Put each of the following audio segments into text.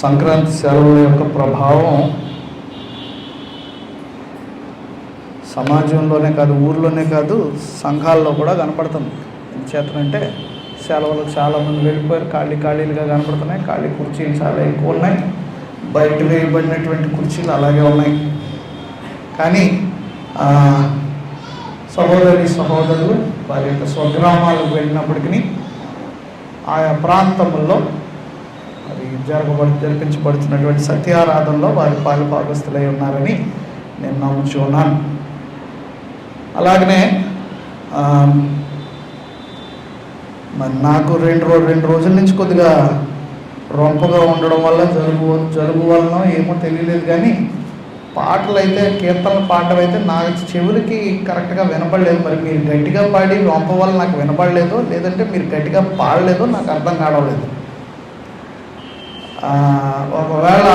సంక్రాంతి సెలవుల యొక్క ప్రభావం సమాజంలోనే కాదు, ఊర్లోనే కాదు, సంఘాల్లో కూడా కనపడుతుంది. చేతనంటే సెలవులు చాలామంది వెళ్ళిపోయారు, ఖాళీలుగా కనపడుతున్నాయి. ఖాళీ కుర్చీలు చాలా ఎక్కువ ఉన్నాయి, బయట వేయబడినటువంటి కుర్చీలు అలాగే ఉన్నాయి. కానీ సహోదరులు వారి యొక్క స్వగ్రామాలకు వెళ్ళినప్పటికీ ఆయా ప్రాంతంలో అది జరిపించబడుతున్నటువంటి సత్యారాధనలో వారి పాలుభాగస్తులై ఉన్నారని నేను నమ్ముచూ ఉన్నాను. అలాగనే మరి నాకు రెండు రోజుల నుంచి కొద్దిగా రొంపగా ఉండడం వల్ల జలుబు వలన ఏమో తెలియలేదు, కానీ పాటలు అయితే, కీర్తనలు పాటలు అయితే నా చెవులకి కరెక్ట్గా వినపడలేదు. మరి మీరు గట్టిగా పాడి రొంప వల్ల నాకు వినపడలేదో, లేదంటే మీరు గట్టిగా పాడలేదో నాకు అర్థం కావలేదు. ఒకవేళ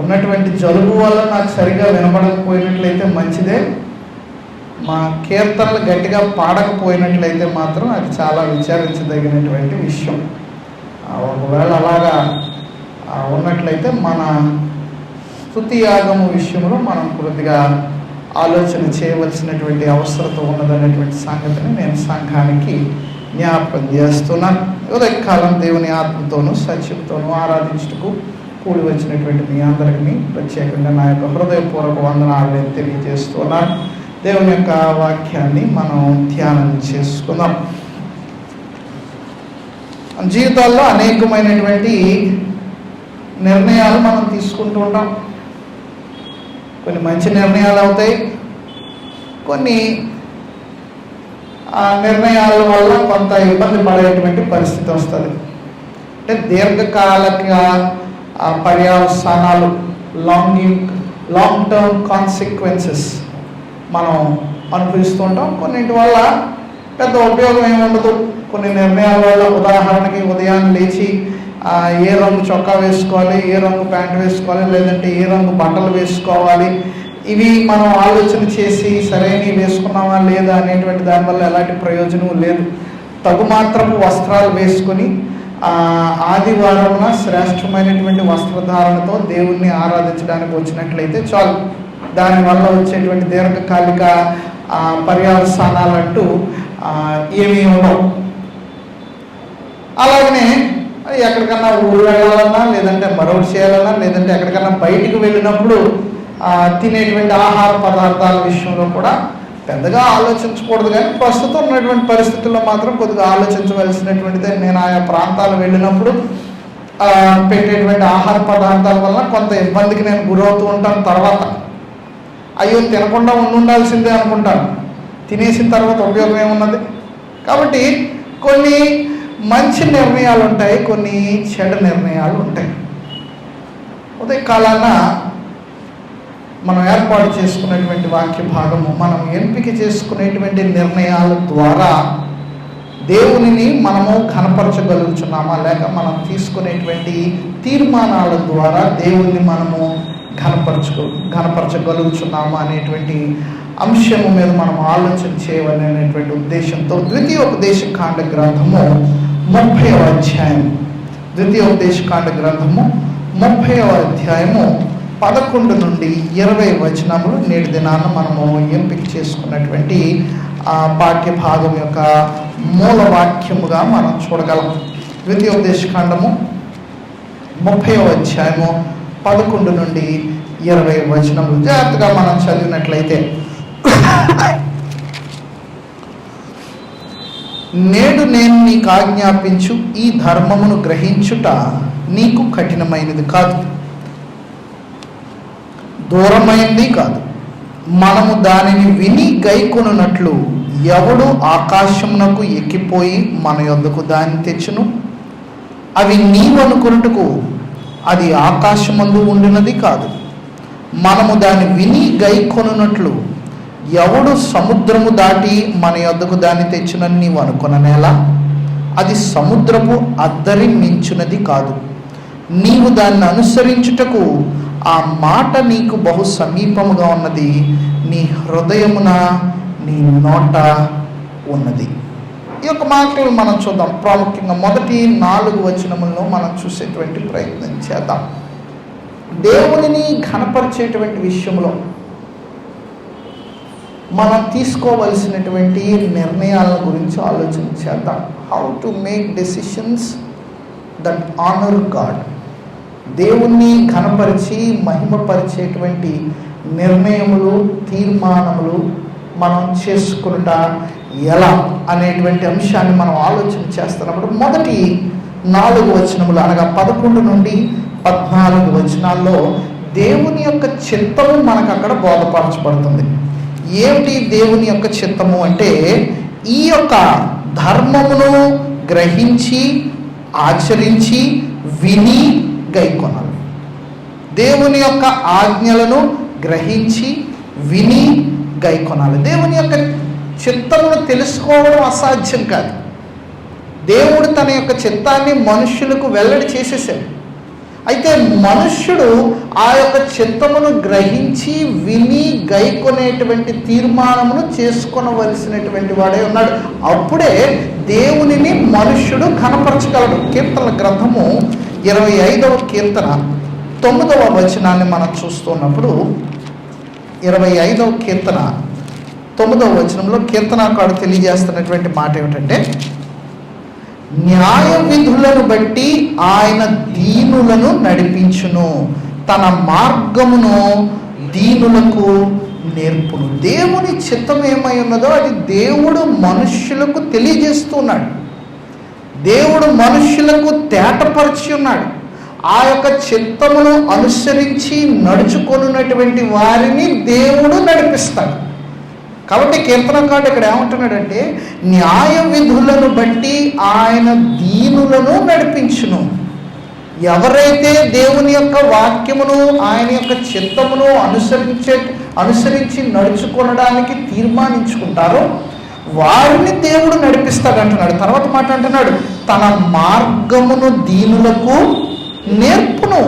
ఉన్నటువంటి జలుబు వల్ల నాకు సరిగా వినపడకపోయినట్లయితే మంచిదే. మా కీర్తనలు గట్టిగా పాడకపోయినట్లయితే మాత్రం అది చాలా విచారించదగినటువంటి విషయం. ఒకవేళ అలాగా ఉన్నట్లయితే మన స్తుతి యాగము విషయంలో మనం కొద్దిగా ఆలోచన చేయవలసినటువంటి అవసరత ఉన్నదనేటువంటి సంగతిని నేను సంఘానికి జ్ఞాపకం చేస్తున్నాను. ఉదయకాలం దేవుని ఆత్మతోనూ సత్యంతోనూ ఆరాధించుటకు కూడి వచ్చినటువంటి మీ అందరికీ ప్రత్యేకంగా నా యొక్క హృదయపూర్వక వందనాలు నేను తెలియజేస్తున్నాను. దేవుని యొక్క వాక్యాన్ని మనం ధ్యానం చేసుకుందాం. జీవితాల్లో అనేకమైనటువంటి నిర్ణయాలు మనం తీసుకుంటూ ఉంటాం. కొన్ని మంచి నిర్ణయాలు అవుతాయి, కొన్ని ఆ నిర్ణయాల వల్ల కొంత ఇబ్బంది పడేటువంటి పరిస్థితి వస్తుంది. అంటే దీర్ఘకాలిక పర్యవసానాలు, లాంగ్ టర్మ్ కాన్సిక్వెన్సెస్ మనం అనుభవిస్తూ ఉంటాం. కొన్నింటి వల్ల పెద్ద ఉపయోగం ఏముండదు. కొన్ని నిర్ణయాల వల్ల, ఉదాహరణకి ఉదయాన్నే లేచి ఏ రంగు చొక్కా వేసుకోవాలి, ఏ రంగు ప్యాంటు వేసుకోవాలి, లేదంటే ఏ రంగు బట్టలు వేసుకోవాలి, ఇవి మనం ఆలోచన చేసి సరైనవి వేసుకున్నామా లేదా అనేటువంటి దానివల్ల ఎలాంటి ప్రయోజనం లేదు. తగుమాత్రపు వస్త్రాలు వేసుకొని ఆదివారమున శ్రేష్టమైనటువంటి వస్త్రధారణతో దేవుణ్ణి ఆరాధించడానికి వచ్చినట్లయితే చాలు. దానివల్ల వచ్చేటువంటి దీర్ఘకాలిక పర్యవసానాలంటూ ఏమీ ఉండవు. అలాగనే ఎక్కడికన్నా ఊరు వెళ్ళాలన్నా, లేదంటే మరొకటి చేయాలన్నా, లేదంటే ఎక్కడికన్నా బయటికి వెళ్ళినప్పుడు తినేటువంటి ఆహార పదార్థాల విషయంలో కూడా పెద్దగా ఆలోచించకూడదు. కానీ ప్రస్తుతం ఉన్నటువంటి పరిస్థితుల్లో మాత్రం కొద్దిగా ఆలోచించవలసినటువంటిదే. నేను ఆయా ప్రాంతాలు వెళ్ళినప్పుడు పెట్టేటువంటి ఆహార పదార్థాల వల్ల కొంత ఇబ్బందికి నేను గురవుతూ ఉంటాను. తర్వాత అయ్యో తినకుండా ఉండాల్సిందే అనుకుంటాను. తినేసిన తర్వాత ఉపయోగం ఏమున్నది? కాబట్టి కొన్ని మంచి నిర్ణయాలు ఉంటాయి, కొన్ని చెడు నిర్ణయాలు ఉంటాయి. ఉదయకాలాన మనం ఏర్పాటు చేసుకునేటువంటి వాక్య భాగము, మనం ఎంపిక చేసుకునేటువంటి నిర్ణయాల ద్వారా దేవునిని మనము ఘనపరచగలుగుతున్నామా, లేక మనం తీసుకునేటువంటి తీర్మానాల ద్వారా దేవుణ్ణి మనము ఘనపరచగలుగుతున్నామా అనేటువంటి అంశము మీద మనం ఆలోచన చేయవలనేటువంటి ఉద్దేశంతో ద్వితీయోపదేశకాండ గ్రంథము 30వ అధ్యాయం, ద్వితీయోపదేశకాండ గ్రంథము 30వ అధ్యాయము 11 నుండి 20 వచనములు నేటి దినాన మనము ఎంపిక చేసుకున్నటువంటి ఆ పాఠ్య భాగం యొక్క మూల వాక్యముగా మనం చూడగలం. ద్వితీయోపదేశకాండము 30వ అధ్యాయము 11 నుండి 20 వచనములు జాగ్రత్తగా మనం చదివినట్లయితే, నేడు నేను నీకు ఆజ్ఞాపించు ఈ ధర్మమును గ్రహించుట నీకు కఠినమైనది కాదు, దూరమైంది కాదు. మనము దానిని విని గైకొనున్నట్లు ఎవడు ఆకాశమునకు ఎక్కిపోయి మన యొద్దకు దాన్ని తెచ్చును? అవి నీవనుకొనుటకు అది ఆకాశమందు ఉండినది కాదు. మనము దాన్ని విని గైకొనున్నట్లు ఎవడు సముద్రము దాటి మన యొద్దకు దాన్ని తెచ్చునని నీవు అనుకొననేలా? అది సముద్రపు అద్దరి మించునది కాదు. నీవు దాన్ని అనుసరించుటకు ఆ మాట నీకు బహు సమీపముగా ఉన్నది, నీ హృదయమున నీ నోట ఉన్నది. ఈ యొక్క మాటలు మనం చూద్దాం. ప్రాముఖ్యంగా మొదటి 4 వచనములను మనం చూసేటువంటి ప్రయత్నం చేద్దాం. దేవునిని ఘనపరిచేటువంటి విషయంలో మనం తీసుకోవలసినటువంటి నిర్ణయాల గురించి ఆలోచన చేద్దాం. How to make decisions that honour God. దేవుణ్ణి ఘనపరిచి మహిమపరిచేటువంటి నిర్ణయములు, తీర్మానములు మనం చేసుకునుట ఎలా అనేటువంటి అంశాన్ని మనం ఆలోచన చేస్తున్నప్పుడు మొదటి 4 వచనములు అనగా 11 నుండి 14 వచనాల్లో దేవుని యొక్క చిత్తము మనకు అక్కడ బోధపరచబడుతుంది. ఏమిటి దేవుని యొక్క చిత్తము అంటే, ఈ యొక్క ధర్మమును గ్రహించి ఆచరించి విని గైకొనాలి. దేవుని యొక్క ఆజ్ఞలను గ్రహించి విని గైకొనాలి. దేవుని యొక్క చిత్తమును తెలుసుకోవడం అసాధ్యం కాదు. దేవుడు తన యొక్క చిత్తాన్ని మనుష్యులకు వెల్లడి చేసేసాడు. అయితే మనుష్యుడు ఆ యొక్క చిత్తమును గ్రహించి విని గైకొనేటువంటి తీర్మానమును చేసుకొనవలసినటువంటి వాడే ఉన్నాడు. అప్పుడే దేవునిని మనుష్యుడు ఘనపరచగలడు. కీర్తనల గ్రంథము 25వ కీర్తన 9వ వచనాన్ని మనం చూస్తున్నప్పుడు 25వ కీర్తన 9వ వచనంలో కీర్తనకారుడు తెలియజేస్తున్నటువంటి మాట ఏమిటంటే, న్యాయ విధులను బట్టి ఆయన దీనులను నడిపించును, తన మార్గమును దీనులకు నేర్పును. దేవుని చిత్తం ఏమై ఉన్నదో అది దేవుడు మనుష్యులకు తెలియజేస్తున్నాడు. దేవుడు మనుష్యులకు తేటపరిచి ఉన్నాడు. ఆ యొక్క చిత్తమును అనుసరించి నడుచుకొనున్నటువంటి వారిని దేవుడు నడిపిస్తాడు. కాబట్టి కీర్తనకారుడు ఇక్కడ ఏమంటున్నాడంటే, న్యాయ విధులను బట్టి ఆయన దీనులను నడిపించును. ఎవరైతే దేవుని యొక్క వాక్యమును, ఆయన యొక్క చిత్తమును అనుసరించి నడుచుకొనడానికి తీర్మానించుకుంటారో వారిని దేవుడు నడిపిస్తాడు అంటున్నాడు. తర్వాత మాట అంటున్నాడు, తన మార్గమును దీనులకు నేర్పును.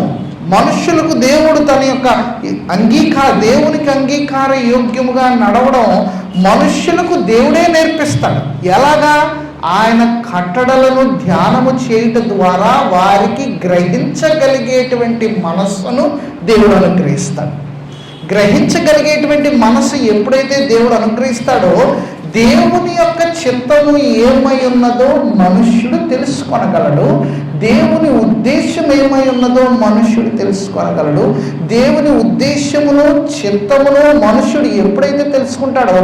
మనుష్యులకు దేవుడు తన యొక్క దేవునికి అంగీకార యోగ్యముగా నడవడం మనుష్యులకు దేవుడే నేర్పిస్తాడు. ఎలాగా? ఆయన కట్టడలను ధ్యానము చేయటం ద్వారా వారికి గ్రహించగలిగేటువంటి మనస్సును దేవుడు అనుగ్రహిస్తాడు. గ్రహించగలిగేటువంటి మనసు ఎప్పుడైతే దేవుడు అనుగ్రహిస్తాడో దేవుని యొక్క చిత్తము ఏమై ఉన్నదో మనుష్యుడు తెలుసుకొనగలడు. దేవుని ఉద్దేశం ఏమై ఉన్నదో మనుష్యుడు తెలుసుకొనగలడు. దేవుని ఉద్దేశమును, చిత్తమును మనుష్యుడు ఎప్పుడైతే తెలుసుకుంటాడో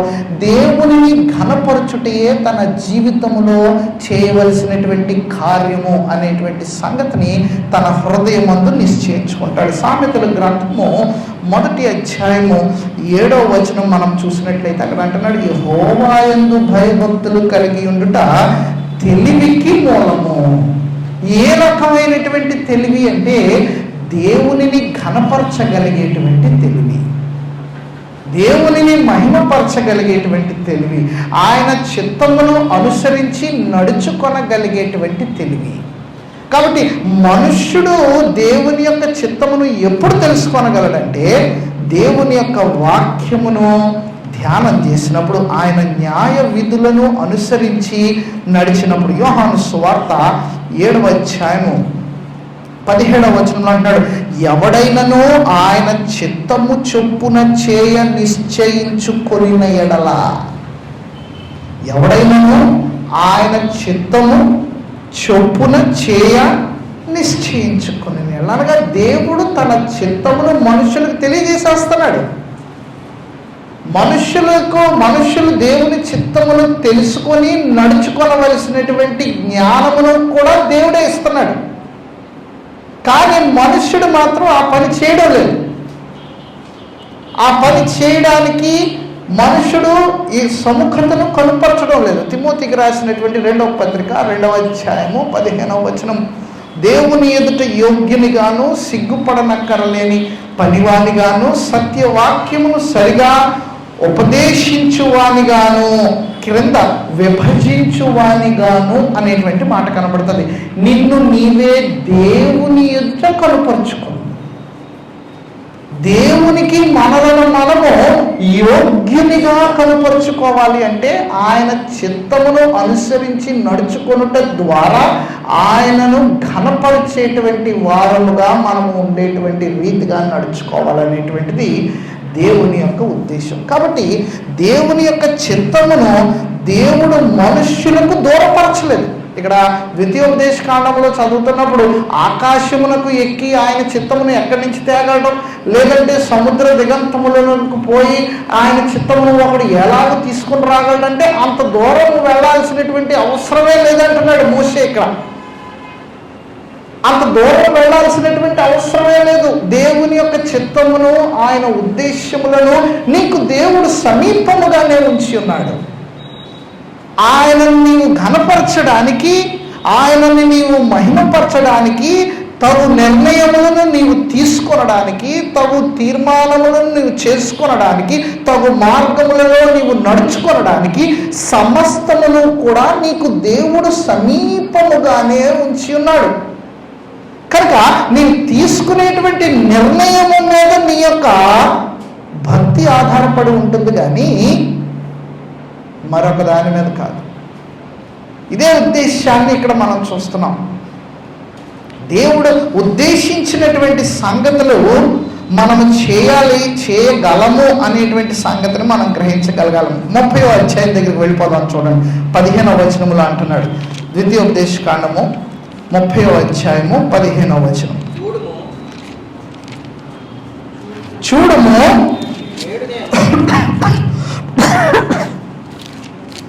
దేవునిని ఘనపరచుటయే తన జీవితంలో చేయవలసినటువంటి కార్యము అనేటువంటి సంగతిని తన హృదయమందు నిశ్చయించుకుంటాడు. సామెతల గ్రంథము 1వ అధ్యాయము 7వ వచనం మనం చూసినట్లయితే అక్కడ అంటున్నాడు, యెహోవా యందు భయభక్తులు కలిగి ఉండుట తెలివికి మూలము. ఏ రకమైనటువంటి తెలివి అంటే దేవునిని ఘనపరచగలిగేటువంటి తెలివి, దేవునిని మహిమపరచగలిగేటువంటి తెలివి, ఆయన చిత్తమును అనుసరించి నడుచుకొనగలిగేటువంటి తెలివి. కాబట్టి మనుష్యుడు దేవుని యొక్క చిత్తమును ఎప్పుడు తెలుసుకొనగలడంటే దేవుని యొక్క వాక్యమును ధ్యానం చేసినప్పుడు, ఆయన న్యాయ విధులను అనుసరించి నడిచినప్పుడు. యోహాను సువార్త 7వ అధ్యాయము 17వ వచనంలో అంటాడు, ఎవడైనను ఆయన చిత్తము చొప్పున చేయ నిశ్చయించుకొనిన ఎడల, ఎవడైనను ఆయన చిత్తము చొప్పున చేయ నిశ్చయించుకుని అనగా దేవుడు తన చిత్తమును మనుషులకు తెలియజేసేస్తున్నాడు. మనుషులు దేవుని చిత్తమును తెలుసుకొని నడుచుకోవలసినటువంటి జ్ఞానమును కూడా దేవుడే ఇస్తున్నాడు. కానీ మనుష్యుడు మాత్రం ఆ పని చేయడం లేదు. ఆ పని చేయడానికి మనుషుడు ఈ సముఖతను కనుపరచడం లేదు. తిమోతికి రాసినటువంటి 2వ పత్రిక 2వ అధ్యాయము 15వ వచనం, దేవుని ఎదుట యోగ్యునిగాను సిగ్గుపడనక్కరలేని పనివానిగాను సత్యవాక్యమును సరిగా ఉపదేశించువానిగాను క్రింద విభజించువానిగాను అనేటువంటి మాట కనబడుతుంది. నిన్ను నీవే దేవుని ఎదుట కనుపరుచుకో. దేవుని దేవునికి మనలను మనము యోగ్యునిగా కనుపరుచుకోవాలి అంటే ఆయన చిత్తమును అనుసరించి నడుచుకొనుట ద్వారా ఆయనను ఘనపరిచేటువంటి వారముగా మనము ఉండేటువంటి రీతిగా నడుచుకోవాలనేటువంటిది దేవుని యొక్క ఉద్దేశం. కాబట్టి దేవుని యొక్క చిత్తమును దేవుడు మనుష్యులకు దూరపరచలేదు. ఇక్కడ ద్వితీయోపదేశకాండంలో చదువుతున్నప్పుడు ఆకాశమునకు ఎక్కి ఆయన చిత్తమును ఎక్కడి నుంచి తేగలడం, లేదంటే సముద్ర దిగంతములకు పోయి ఆయన చిత్తమును ఒకడు ఎలాగ తీసుకుని రాగలడంటే అంత దూరం వెళ్ళాల్సినటువంటి అవసరమే లేదంటున్నాడు మోషే. ఇక్కడ అంత దూరం వెళ్ళాల్సినటువంటి అవసరమే లేదు. దేవుని యొక్క చిత్తమును ఆయన ఉద్దేశములను నీకు దేవుడు సమీపముగానే ఉంచి ఉన్నాడు. ఆయనను నీవు ఘనపరచడానికి, ఆయనని నీవు మహిమపరచడానికి, తగు నిర్ణయములను నీవు తీసుకొనడానికి, తగు తీర్మానములను నీవు చేసుకొనడానికి, తగు మార్గములలో నీవు నడుచుకొనడానికి సమస్తమును కూడా నీకు దేవుడు సమీపముగానే ఉంచి ఉన్నాడు. కనుక నీవు తీసుకునేటువంటి నిర్ణయము మీద నీ యొక్క భక్తి ఆధారపడి ఉంటుంది, కానీ మరొక దాని మీద కాదు. ఇదే ఉద్దేశాన్ని ఇక్కడ మనం చూస్తున్నాం. దేవుడు ఉద్దేశించినటువంటి సంగతులు మనము చేయగలము అనేటువంటి సంగతిని మనం గ్రహించగలగాలము. 30వ అధ్యాయం దగ్గరికి వెళ్ళిపోదాం. చూడండి, 15వ వచనములో అంటున్నాడు. ద్వితీయోపదేశకాండము 30వ అధ్యాయము 15వ వచనం. చూడుము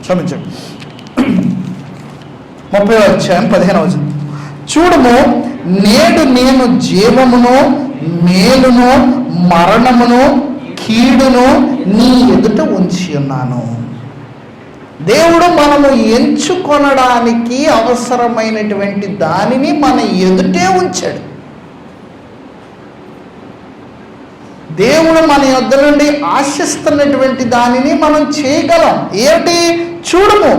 క్షమించండి, 30వ అధ్యాయం 15వ వచనం. చూడుము, నేడు నేను జీవమును, మేలును, మరణమును, కీడును నీ ఎదుట ఉంచి ఉన్నాను. దేవుడు మనము ఎంచుకొనడానికి అవసరమైనటువంటి దానిని మన ఎదుటే ఉంచాడు. దేవుడు మన యొద్ద నుండి ఆశిస్తున్నటువంటి దానిని మనం చేయగలం. ఏంటి? చూడము,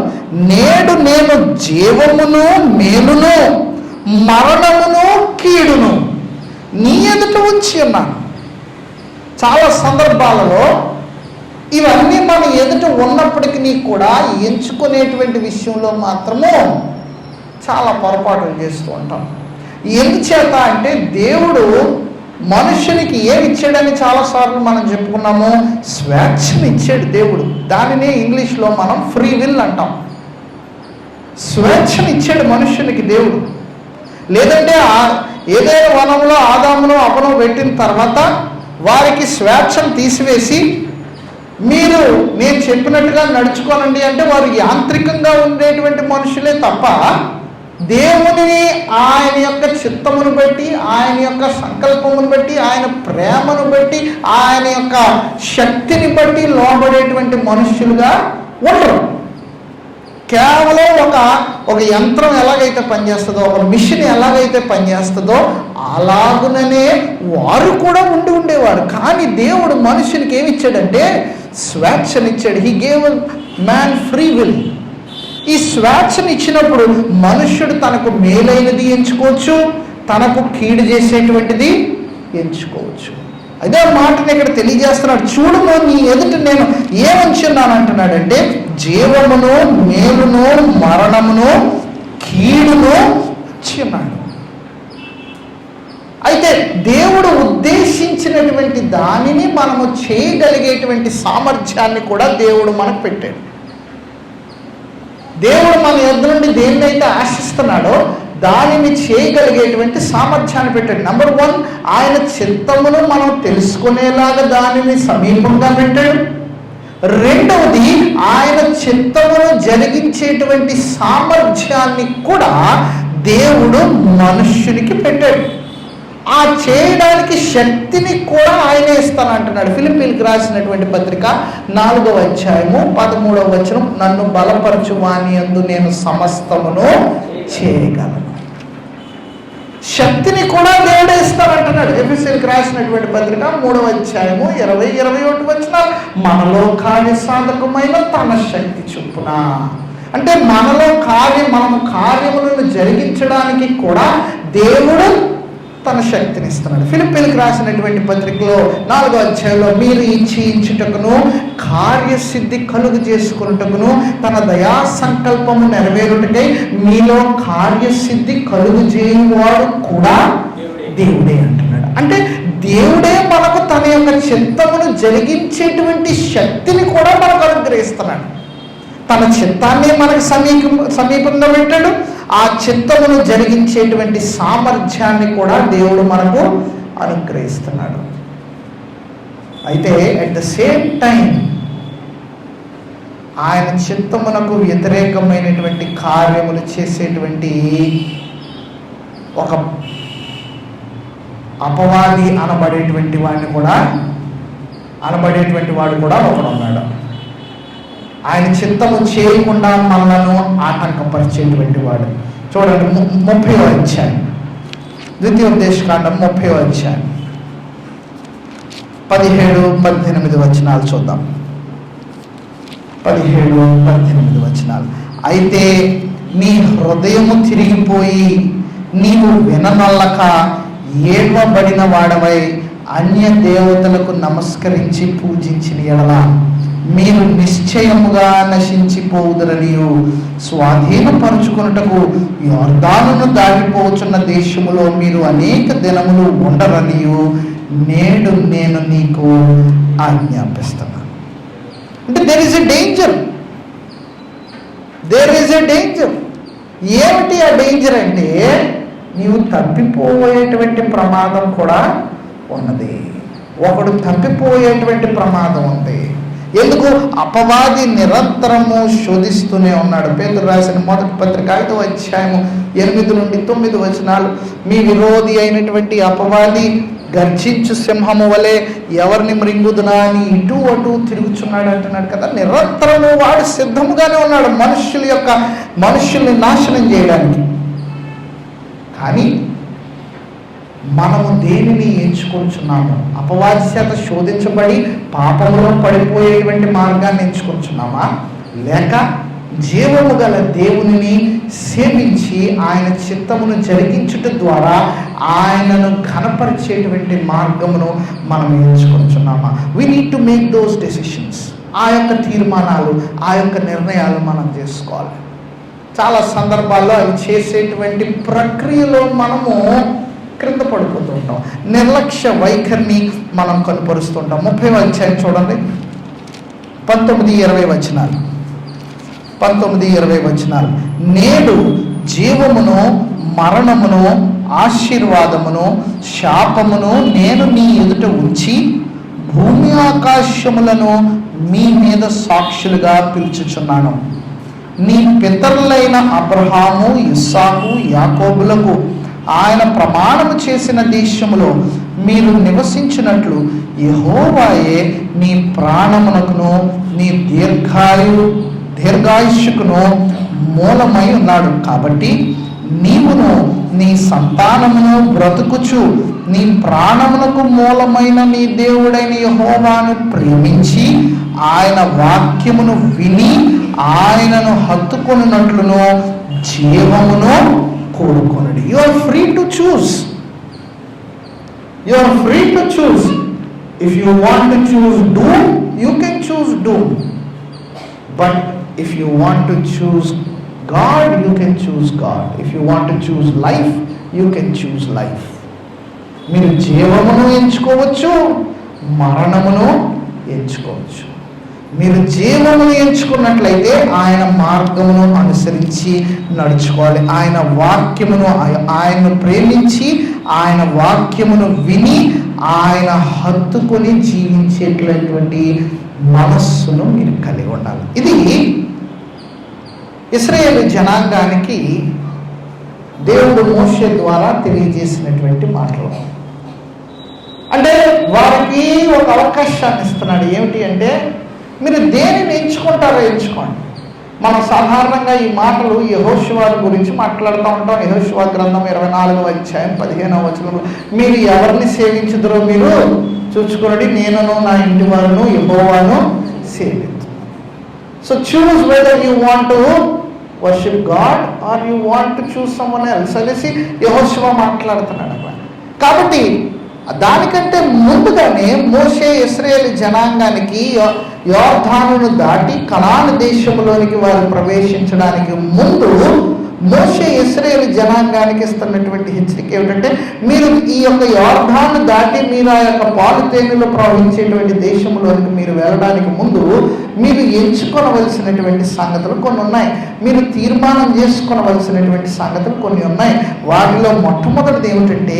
నేడు నేను జీవమును, మేలును, మరణమును, కీడును నీ ఎదుట ఉంచి ఉన్నాను. చాలా సందర్భాలలో ఇవన్నీ మన ఎదుట ఉన్నప్పటికీ కూడా ఎంచుకునేటువంటి విషయంలో మాత్రము చాలా పొరపాటులు చేస్తూ ఉంటాం. ఎందుచేత అంటే దేవుడు మనుషునికి ఏమి ఇచ్చాడని చాలాసార్లు మనం చెప్పుకున్నాము. స్వేచ్ఛను ఇచ్చాడు దేవుడు. దానినే ఇంగ్లీష్లో మనం ఫ్రీ విల్ అంటాం. స్వేచ్ఛను ఇచ్చాడు మనుషునికి దేవుడు. లేదంటే ఏదైనా వనంలో ఆదామును అపను పెట్టిన తర్వాత వారికి స్వేచ్ఛను తీసివేసి మీరు నేను చెప్పినట్టుగా నడుచుకోనండి అంటే వారు యాంత్రికంగా ఉండేటువంటి మనుషులే తప్ప దేవుని ఆయన యొక్క చిత్తమును బట్టి, ఆయన యొక్క సంకల్పమును బట్టి, ఆయన ప్రేమను బట్టి, ఆయన యొక్క శక్తిని బట్టి లోబడేటువంటి మనుషులుగా ఉండరు. కేవలం ఒక యంత్రం ఎలాగైతే పనిచేస్తుందో, ఒక మిషన్ ఎలాగైతే పనిచేస్తుందో అలాగుననే వారు కూడా ఉండేవారు. కానీ దేవుడు మనుషునికి ఏమి ఇచ్చాడంటే స్వేచ్ఛనిచ్చాడు. He gave man free will. ఈ స్వేచ్ఛను ఇచ్చినప్పుడు మనుష్యుడు తనకు మేలైనది ఎంచుకోవచ్చు, తనకు కీడు చేసేటువంటిది ఎంచుకోవచ్చు. అదే మాటని ఇక్కడ తెలియజేస్తున్నాడు. చూడుము, నీ ఎదుట నేను ఏమంచున్నాను అంటున్నాడంటే జీవమును, మేలును, మరణమును, కీడును ఇచ్చున్నాడు. అయితే దేవుడు ఉద్దేశించినటువంటి దానిని మనము చేయగలిగేటువంటి సామర్థ్యాన్ని కూడా దేవుడు మనకు పెట్టాడు. దేవుడు మన యొద్ద నుండి దేన్నైతే ఆశిస్తున్నాడో దానిని చేయగలిగేటువంటి సామర్థ్యాన్ని పెట్టాడు. నెంబర్ 1, ఆయన చిత్తమును మనం తెలుసుకునేలాగా దానిని సమీపంగా పెట్టాడు. రెండవది, ఆయన చిత్తమును జరిగించేటువంటి సామర్థ్యాన్ని కూడా దేవుడు మనుష్యునికి పెట్టాడు. ఆ చేయడానికి శక్తిని కూడా ఆయనే ఇస్తానంటున్నాడు. ఫిలిప్పీలకు రాసినటువంటి పత్రిక 4వ అధ్యాయము 13వ వచనం, నన్ను బలపరచు వాని యందు నేను సమస్తమును చేయగలను. శక్తిని కూడా దేవుడే ఇస్తానంటున్నాడు. ఎఫెసీయులకు రాసినటువంటి పత్రిక 3వ అధ్యాయము 20-21 వచనాలు, మనలో కార్యసాధకమైన తన శక్తి చొప్పున. అంటే మనలో మనము కార్యములను జరిగించడానికి కూడా దేవుడు తన శక్తిని ఇస్తున్నాడు. ఫిలిప్పీలకు రాసినటువంటి పత్రికలో 4వ అధ్యాయంలో మీరు ఇచ్చుటకును కార్యసిద్ధి కలుగు చేసుకున్నటకును తన దయా సంకల్పము నెరవేరుటకై మీలో కార్యసిద్ధి కలుగు చేయువాడు కూడా దేవుడే అంటున్నాడు. అంటే దేవుడే మనకు తన యొక్క చిత్తమును జరిగించేటువంటి శక్తిని కూడా మనకు అనుగ్రహిస్తున్నాడు. తన చిత్తాన్ని మనకు సమీపంగా పెట్టాడు. ఆ చిత్తమును జరిగించేటువంటి సామర్థ్యాన్ని కూడా దేవుడు మనకు అనుగ్రహిస్తున్నాడు. అయితే అట్ ద సేమ్ టైం ఆయన చిత్తమునకు వ్యతిరేకమైనటువంటి కార్యములు చేసేటువంటి ఒక అపవాది అనబడేటువంటి వాడు కూడా ఒకడున్నాడు. ఆయన చిత్తము చేయకుండా మనలను ఆటంకపరిచేటువంటి వాడు. చూడండి 30వ అధ్యాయం, ద్వితీయోపదేశకాండం 30వ అధ్యాయం 17-18 వచనాలు చూద్దాం. 17-18 వచనాలు. అయితే నీ హృదయము తిరిగిపోయి నీవు విననల్లక ఏడ్వబడిన వాడవై అన్య దేవతలకు నమస్కరించి పూజించిన ఎడల మీరు నిశ్చయముగా నశించిపోవుదరనియు స్వాధీనపరుచుకున్నటకు యొర్దానును దాటిపోచున్న దేశములో మీరు అనేక దినములు ఉండరనియు నేడు నేను నీకు ఆజ్ఞాపిస్తున్నాను. అంటే దేర్ ఈజ్ ఎ డేంజర్. ఏమిటి ఆ డేంజర్ అంటే నీవు తప్పిపోయేటువంటి ప్రమాదం కూడా ఉన్నది. ఒకడు తప్పిపోయేటువంటి ప్రమాదం ఉంది. ఎందుకు? అపవాది నిరంతరము శోధిస్తూనే ఉన్నాడు. పేతురు రాసిన మొదటి పత్రిక 5వ అధ్యాయము 8-9 వచనాలు. మీ విరోధి అయినటువంటి అపవాది గర్జించు సింహము వలె ఎవరిని మృంగుదునా అని ఇటు అటు తిరుగుచున్నాడు అంటున్నాడు కదా. నిరంతరము వాడు సిద్ధముగానే ఉన్నాడు మనుషుల్ని నాశనం చేయడానికి. కానీ మనము దేనిని ఎంచుకుంటున్నాము? అపవాది చేత శోధించబడి పాపములో పడిపోయేటువంటి మార్గాన్ని ఎంచుకుంటున్నామా, లేక జీవము గల దేవునిని సేవించి ఆయన చిత్తమును జరిగించుట ద్వారా ఆయనను ఘనపరిచేటువంటి మార్గమును మనం ఎంచుకుంటున్నామా? We need to make those decisions. ఆ యొక్క తీర్మానాలు, ఆ యొక్క నిర్ణయాలు మనం చేసుకోవాలి. చాలా సందర్భాల్లో అవి చేసేటువంటి ప్రక్రియలో మనము క్రింద పడిపోతూ ఉంటాం. నిర్లక్ష్య వైఖరిని మనం కనుపరుస్తుంటాం. 30వ అధ్యాయం చూడండి, 19-20 వచనాలు. 19-20 వచనాలు. నేడు జీవమును మరణమును ఆశీర్వాదమును శాపమును నేను నీ ఎదుట ఉంచి భూమి ఆకాశములను మీ మీద సాక్షులుగా పిలుచుచున్నాను. నీ పితరులైన అబ్రహాము, ఇస్సాకు, యాకోబులకు ఆయన ప్రమాణము చేసిన దేశములో మీరు నివసించినట్లు యెహోవాయే నీ ప్రాణమునకును నీ దీర్ఘాయుష్కును మూలమై ఉన్నాడు. కాబట్టి నీవును నీ సంతానమును బ్రతుకుచు నీ ప్రాణమునకు మూలమైన నీ దేవుడైన యెహోవాను ప్రేమించి ఆయన వాక్యమును విని ఆయనను హత్తుకొనున్నట్లును జీవమును కోరుకొనుడి. You are free to choose. If you want to choose doom, you can choose doom. But if you want to choose God, you can choose God. If you want to choose life, you can choose life. మీరు జీవమును ఎంచుకోవచ్చు, మరణమును ఎంచుకోవచ్చు. మీరు జీవమును ఎంచుకున్నట్లయితే ఆయన మార్గమును అనుసరించి నడుచుకోవాలి. ఆయన వాక్యమును, ఆయన్ను ప్రేమించి ఆయన వాక్యమును విని ఆయన హత్తుకొని జీవించేటటువంటి మనస్సును మీరు కలిగి ఉండాలి. ఇది ఇశ్రాయేలు జనాంగానికి దేవుడు మోషే ద్వారా తెలియజేసినటువంటి మాటలు. అంటే వారికి ఒక అవకాశాన్ని ఇస్తున్నాడు. ఏమిటి అంటే, మీరు దేనిని ఎంచుకుంటారో ఎంచుకోండి. మనం సాధారణంగా ఈ మాటలు యెహోషువ గురించి మాట్లాడుతూ ఉంటాం. యెహోషువ గ్రంథం 24వ అధ్యాయం 15వ వచనంలో మీరు ఎవరిని సేవించుదురో మీరు చూచుకోండి, నేనును నా ఇంటి వారును యెహోవాను సేవించు. So choose whether you want to worship God or you want to choose someone else అనేసి యెహోషువ మాట్లాడుతున్నాడు. కాబట్టి దానికంటే ముందుగానే మోషే ఇశ్రాయేలు జనాంగానికి యోర్దానును దాటి కనాను దేశంలోనికి వారు ప్రవేశించడానికి ముందు మోషే ఇశ్రాయేలు జనాంగానికి ఇస్తున్నటువంటి హెచ్చరిక ఏమిటంటే, మీరు ఈ యొక్క యోర్దాను దాటి మీరు ఆ యొక్క పాలు తేనెలు ప్రవహించేటువంటి దేశంలోనికి మీరు వెళ్ళడానికి ముందు మీరు ఎంచుకొనవలసినటువంటి సంగతులు కొన్ని ఉన్నాయి, మీరు తీర్మానం చేసుకోవలసినటువంటి సంగతులు కొన్ని ఉన్నాయి. వాటిలో మొట్టమొదటిది ఏమిటంటే,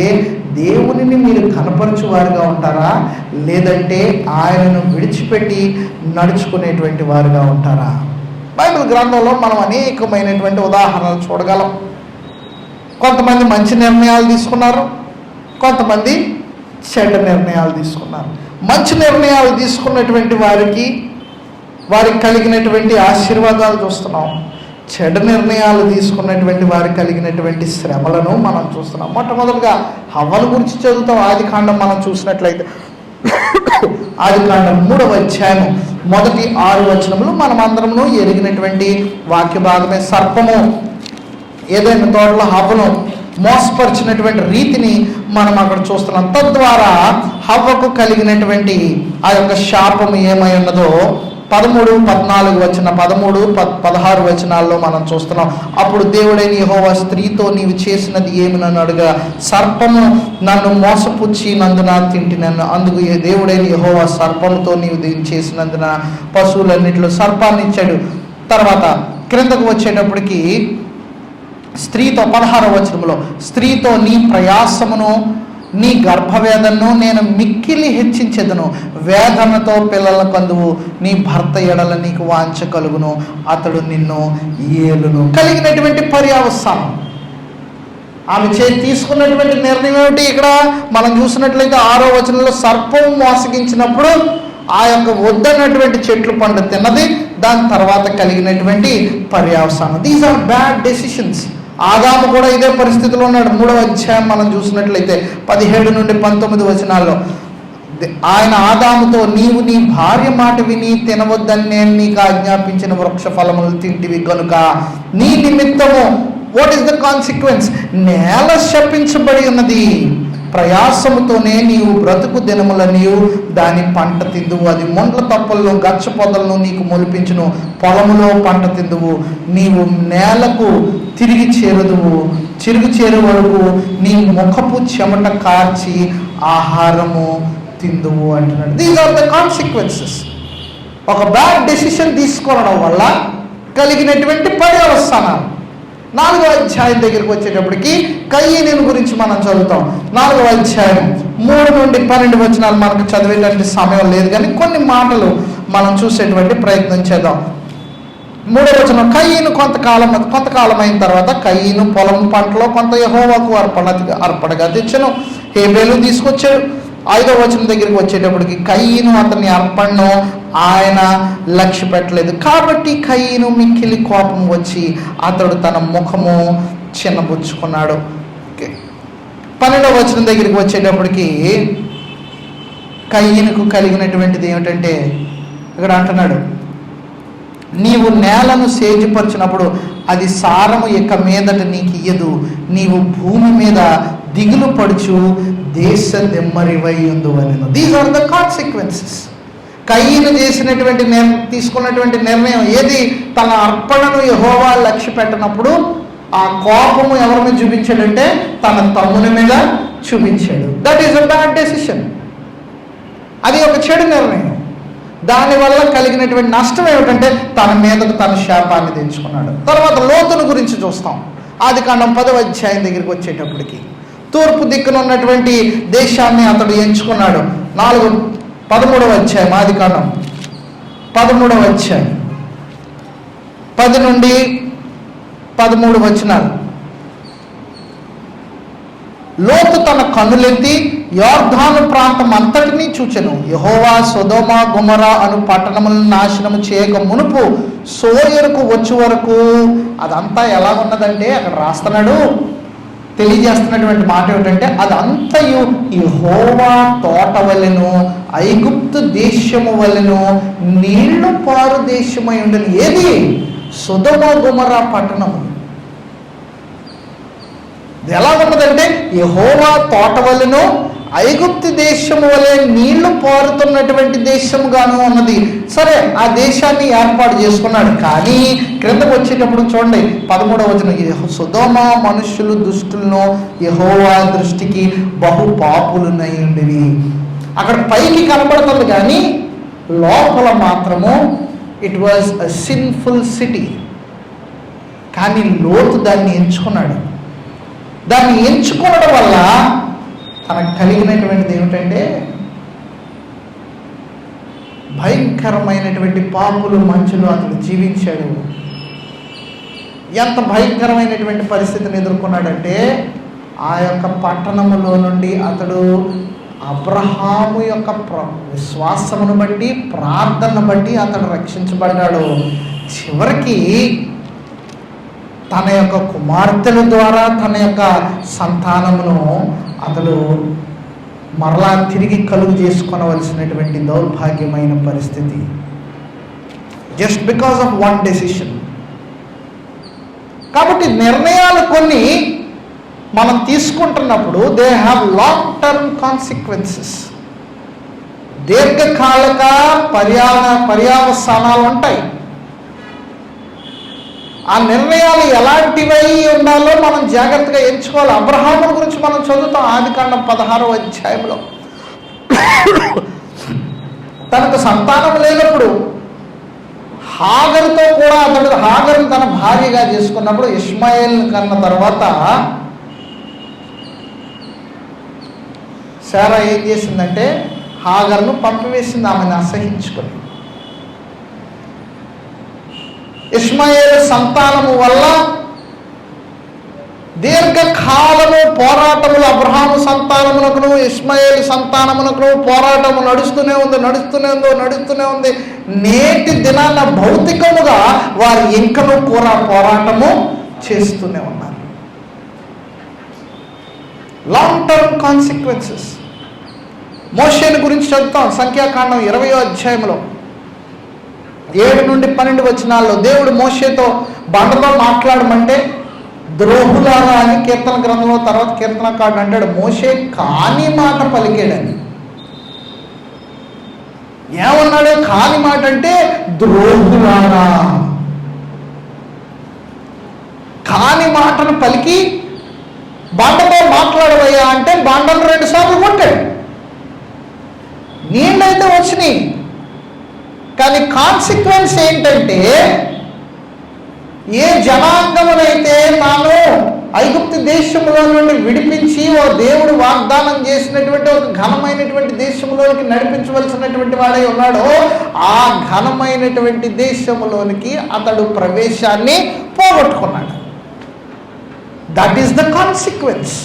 దేవునిని మీరు కనపరచువారుగా ఉంటారా, లేదంటే ఆయనను విడిచిపెట్టి నడుచుకునేటువంటి వారుగా ఉంటారా? బైబిల్ గ్రంథంలో మనం అనేకమైనటువంటి ఉదాహరణలు చూడగలం. కొంతమంది మంచి నిర్ణయాలు తీసుకున్నారు, కొంతమంది చెడ్డ నిర్ణయాలు తీసుకున్నారు. మంచి నిర్ణయాలు తీసుకున్నటువంటి వారికి కలిగినటువంటి ఆశీర్వాదాలు చూస్తున్నాం. చెడ్డ నిర్ణయాలు తీసుకున్నటువంటి వారికి కలిగినటువంటి శ్రమలను మనం చూస్తున్నాం. మొట్టమొదటిగా హవ్వను గురించి చదువుతాం. ఆదికాండం మనం చూసినట్లయితే ఆదికాండం 3వ అధ్యాయం మొదటి 6 వచనములు మనం అందరము ఎరిగినటువంటి వాక్య భాగమే. సర్పము ఏదైనా తోటలో హవ్వను మోసపరిచినటువంటి రీతిని మనం అక్కడ చూస్తున్నాం. తద్వారా హవ్వకు కలిగినటువంటి ఆ యొక్క శాపము ఏమై ఉన్నదో 13, 14 వచన 13, 16 వచనాల్లో మనం చూస్తున్నాం. అప్పుడు దేవుడైన యెహోవా స్త్రీతో, నీవు చేసినది ఏమి నన్ను అడుగా, సర్పము నన్ను మోసపుచ్చినందున తింటినన్ను. అందుకు దేవుడైన యెహోవా సర్పముతో, నీవు దీన్ని చేసినందున పశువులన్నింటిలో సర్పాన్ని ఇచ్చాడు. తర్వాత క్రిందకు వచ్చేటప్పటికి స్త్రీతో 16వ వచనంలో, స్త్రీతో నీ ప్రయాసమును నీ గర్భవేదనను నేను మిక్కిలి హెచ్చించెదను, వేదనతో పిల్లల కందువు, నీ భర్త ఎడల నీకు వాంఛ కలుగును, అతడు నిన్ను ఏలును. కలిగినటువంటి పర్యవసానం, ఆమె తీసుకున్నటువంటి నిర్ణయం ఏమిటి? ఇక్కడ మనం చూసినట్లయితే 6వ వచనంలో సర్పం మోసగించినప్పుడు ఆ యొక్క వద్దన్నటువంటి చెట్లు పండు తిన్నది. దాని తర్వాత కలిగినటువంటి పర్యవసానం. These are bad decisions. ఆదాము కూడా ఇదే పరిస్థితిలో ఉన్నాడు. 3వ అధ్యాయం మనం చూసినట్లయితే 17 నుండి 19 వచనాల్లో ఆయన ఆదాముతో, నీవు నీ భార్య మాట విని తినవద్దని నేను నీకు ఆజ్ఞాపించిన వృక్ష ఫలములు తింటివి కనుక నీ నిమిత్తము, వాట్ ఈస్ ద కాన్సిక్వెన్స్? నేల శపించబడి ఉన్నది, ప్రయాసముతోనే నీవు బ్రతుకు దినముల నీవు దాని పంట తిందువు, అది ముండ్ల తప్పలను గచ్చ పొదలను నీకు మొలిపించును, పొలములో పంట తిందువు, నీవు నేలకు తిరిగి చేరే వరకు నీ ముఖపు చెమట కార్చి ఆహారము తిందువు అంటున్నాడు. These are the consequences. ఒక బ్యాడ్ డెసిషన్ తీసుకోవడం వల్ల కలిగినటువంటి పర్యవసానాలు. 4వ అధ్యాయం దగ్గరికి వచ్చేటప్పటికి కయీను గురించి మనం చదువుతాం. 4వ అధ్యాయం 3 నుండి 12 వచనాలు మనకు చదివేటువంటి సమయం లేదు, కానీ కొన్ని మాటలు మనం చూసేటువంటి ప్రయత్నం చేద్దాం. 3వ వచనం, కయీను కొంతకాలం అయిన తర్వాత కయీను పొలం పంటలో కొంత యెహోవాకు అర్పణగా తెచ్చెను, హేబేలు తీసుకొచ్చాడు. 5వ వచనం దగ్గరికి వచ్చేటప్పటికి కయీను అతని అర్పణను ఆయన లక్ష్య పెట్టలేదు, కాబట్టి కయీను మిక్కిలి కోపం వచ్చి అతడు తన ముఖము చిన్నబుచ్చుకున్నాడు. 12వ వచనం దగ్గరికి వచ్చేటప్పటికి కయీనుకు కలిగినటువంటిది ఏమిటంటే, ఇక్కడ అంటున్నాడు, నీవు నేలను సేద్యపరిచినప్పుడు అది సారము ఇక మీదట నీకు ఇయ్యదు, నీవు భూమి మీద దిగులు పడుచు దేశ దెమ్మరివై ఉందువలెను. These are the consequences. కయీను తీసుకున్నటువంటి నిర్ణయం ఏది? తన అర్పణను యెహోవా లక్ష్య పెట్టినప్పుడు ఆ కోపము ఎవరి మీద చూపించాడంటే తన తమ్ముని మీద చూపించాడు. That is a bad decision. అది ఒక చెడు నిర్ణయం. దానివల్ల కలిగినటువంటి నష్టం ఏమిటంటే తన మీదకు తన శాపాన్ని తెచ్చుకున్నాడు. తర్వాత లోతును గురించి చూస్తాం. ఆదికాండం 10వ అధ్యాయం దగ్గరికి వచ్చేటప్పటికి తూర్పు దిక్కున ఉన్నటువంటి దేశాన్ని అతడు ఎంచుకున్నాడు. 13వ అధ్యాయం ఆదికాండం 13వ అధ్యాయం 10 నుండి 13 వచనాలు. లోతు తన కన్నులెత్తి యోర్దాను ప్రాంతం అంతటినీ చూచెను. యెహోవా సొదొమ గొమొర్రా అను పట్టణములను నాశనము చేయక మునుపు సోయరుకు వచ్చే వరకు అదంతా ఎలా ఉన్నదంటే అక్కడ రాస్తున్నాడు, తెలియజేస్తున్నటువంటి మాట ఏమిటంటే అదంతయు యెహోవా తోట వలెను ఐగుప్తు దేశము వలెను నీళ్లు పారు దేశమై ఉండను. ఏది? సొదొమ గొమొర్రా పట్టణము. ఎలా ఉన్నదంటే యెహోవా తోట వలెను ఐగుప్తు దేశము వలె నీళ్లు పారుతున్నటువంటి దేశముగాను ఉన్నది. సరే, ఆ దేశాన్ని ఏర్పాటు చేసుకున్నాడు. కానీ క్రిందకు వచ్చేటప్పుడు చూడండి 13వ వచనం, సొదొమ మనుష్యులు దుష్టులను యెహోవా దృష్టికి బహు పాపులునై ఉండేవి. అక్కడ పైకి కనబడుతుంది కానీ లోపల మాత్రము it was a sinful city. కానీ లోతు దాన్ని ఎంచుకున్నాడు. దాన్ని ఎంచుకోవడం వల్ల తనకు కలిగినటువంటిది ఏమిటంటే భయంకరమైనటువంటి పాపులు మంచులు అతడు జీవించాడు. ఎంత భయంకరమైనటువంటి పరిస్థితిని ఎదుర్కొన్నాడంటే ఆ యొక్క పట్టణములో నుండి అతడు అబ్రహాము యొక్క విశ్వాసమును బట్టి ప్రార్థనను బట్టి అతడు రక్షించబడ్డాడు. చివరికి తన యొక్క కుమార్తెల ద్వారా తన యొక్క సంతానమును అతడు మరలా తిరిగి కలుగు చేసుకొనవలసినటువంటి దౌర్భాగ్యమైన పరిస్థితి, just because of one decision. కాబట్టి నిర్ణయాలు కొన్ని మనం తీసుకుంటున్నప్పుడు they have long term consequences. దీర్ఘకాలిక పర్యవసానాలు ఉంటాయి. ఆ నిర్ణయాలు ఎలాంటివై ఉండాలో మనం జాగ్రత్తగా ఎంచుకోవాలి. అబ్రహాము గురించి మనం చదువుతాం ఆదికాండం 16వ అధ్యాయంలో. తనకు సంతానం లేనప్పుడు హాగరుతో కూడా అతడు హాగరును తన భార్యగా చేసుకున్నప్పుడు ఇష్మాయేల్ కన్న తర్వాత శారా ఏం చేసిందంటే హాగరును పంపివేసింది, ఆమెను అసహించుకొని. ఇష్మాయేలు సంతానము వల్ల దీర్ఘకాలము పోరాటములు అబ్రహాము సంతానమునకును ఇష్మాయేలు సంతానమునకును పోరాటము నడుస్తూనే ఉంది. నేటి దినాన భౌతికముగా వారు ఇంకనూ కూడా పోరాటము చేస్తూనే ఉన్నారు. Long term consequences. మోషేని గురించి చదువుతాం సంఖ్యాకాండం 20వ అధ్యాయంలో 7 నుండి 12 వచనాల్లో దేవుడు మోషేతో బండతో మాట్లాడమంటే ద్రోహులారా అని కీర్తన గ్రంథంలో తర్వాత కీర్తనకారుడు అంటాడు మోషే కాని మాట పలికాడని. ఏమన్నాడు? కాని మాట అంటే ద్రోహులారా. కాని మాటను పలికి బండతో మాట్లాడవయ్యా అంటే బండలు 2 సార్లు కొట్టాడు. నీళ్ళైతే వచ్చినాయి, కానీ కాన్సిక్వెన్స్ ఏంటంటే ఏ జనాంగమునైతే తాను ఐగుప్తు దేశంలో నుండి విడిపించి ఓ దేవుడు వాగ్దానం చేసినటువంటి ఒక ఘనమైనటువంటి దేశంలోనికి నడిపించవలసినటువంటి వాడై ఉన్నాడో ఆ ఘనమైనటువంటి దేశంలోనికి అతడు ప్రవేశాన్ని పోగొట్టుకున్నాడు. That is the consequence.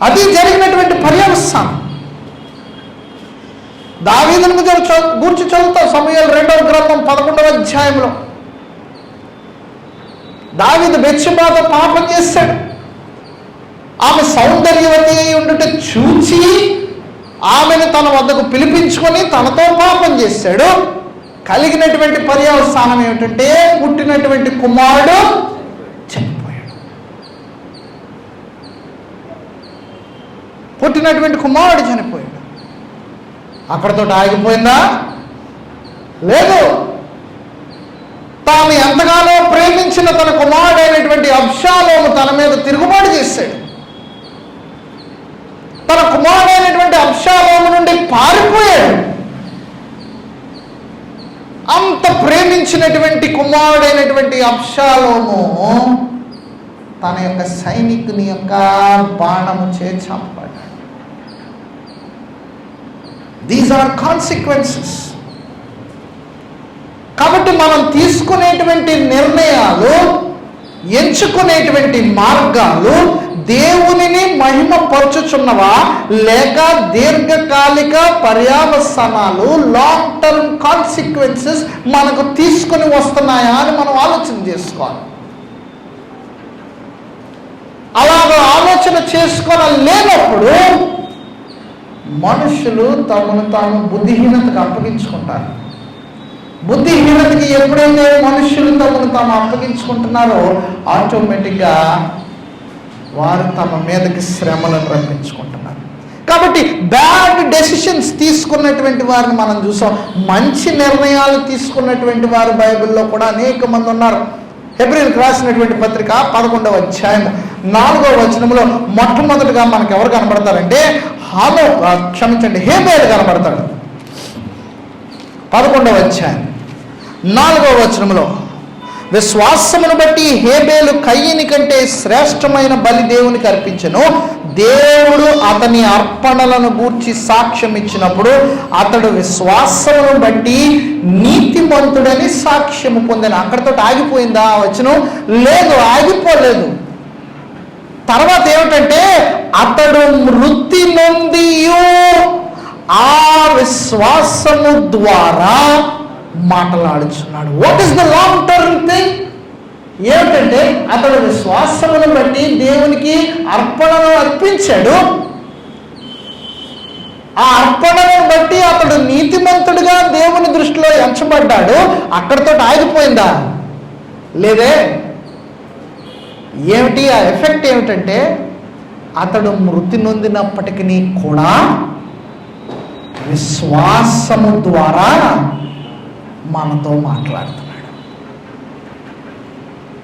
అది జరిగినటువంటి పర్యవసానం. దావీదును గురించి చదువుతాం సమూయేలు 2వ గ్రంథం 11వ అధ్యాయంలో. దావీదు బెత్షెబాతో పాపం చేశాడు. ఆమె సౌందర్యవతి ఉండుట చూచి ఆమెను తన వద్దకు పిలిపించుకొని తనతో పాపం చేశాడు. కలిగినటువంటి పర్యవసానం ఏమిటంటే పుట్టినటువంటి కుమారుడు చనిపోయాడు. అక్కడితో ఆగిపోయిందా? లేదు. తాను ఎంతగానో ప్రేమించిన తన కుమారుడైనటువంటి అబ్షాలోము తన మీద తిరుగుబాటు చేశాడు. తన కుమారుడైనటువంటి అబ్షాలోము నుండి పారిపోయాడు. అంత ప్రేమించినటువంటి కుమారుడైనటువంటి అబ్షాలోము తన యొక్క సైనికుని యొక్క బాణము చే చంపబడ్డాడు. These are consequences. కాబట్టి మనం తీసుకునేటువంటి నిర్ణయాలు, ఎంచుకునేటువంటి మార్గాలు దేవునిని మహిమపరచుచున్నవా లేక దీర్ఘకాలిక పర్యవసానాలు లాంగ్ టర్మ్ కాన్సిక్వెన్సెస్ మనకు తీసుకుని వస్తున్నాయా అని మనం ఆలోచన చేసుకోవాలి. అలాగ ఆలోచన చేసుకోలేనప్పుడు మనుషులు తమను తాము బుద్ధిహీనతకు అప్పగించుకుంటారు. బుద్ధిహీనతకి ఎప్పుడైతే మనుషులు తమను తాము అప్పగించుకుంటున్నారో ఆటోమేటిక్గా వారు తమ మీదకి శ్రమలను రప్పించుకుంటున్నారు. కాబట్టి బ్యాడ్ డెసిషన్స్ తీసుకున్నటువంటి వారిని మనం చూసాం. మంచి నిర్ణయాలు తీసుకున్నటువంటి వారు బైబిల్లో కూడా అనేక మంది ఉన్నారు. హెబ్రీయులకు రాసినటువంటి పత్రిక 11వ అధ్యాయం 4వ వచనంలో మొట్టమొదటిగా మనకు ఎవరు కనబడతారంటే హేబేలు కనబడతాడు. 11వ అధ్యాయం 4వ వచనంలో, విశ్వాసమును బట్టి హేబేలు కయ్యని కంటే శ్రేష్టమైన బలి దేవునికి అర్పించెను. దేవుడు అతని అర్పణలను గూర్చి సాక్ష్యం ఇచ్చినప్పుడు అతడు విశ్వాసమును బట్టి నీతిమంతుడని సాక్ష్యము పొందాను. అక్కడితో ఆగిపోయిందా వచనం? లేదు, ఆగిపోలేదు. తర్వాత ఏమిటంటే, అతడు మృతి నొంది ఆ విశ్వాసము ద్వారా మాట్లాడుచున్నాడు. What is the long term thing? ఏమిటంటే, అతడు విశ్వాసమును బట్టి దేవునికి అర్పణను అర్పించాడు. ఆ అర్పణను బట్టి అతడు నీతిమంతుడిగా దేవుని దృష్టిలో ఎంచబడ్డాడు. అక్కడితో ఆగిపోయిందా? లేదే. ఏమిటి ఆ ఎఫెక్ట్? ఏమిటంటే, అతడు మృతి నొందినప్పటికీ కూడా విశ్వాసము ద్వారా మనతో మాట్లాడుతున్నాడు.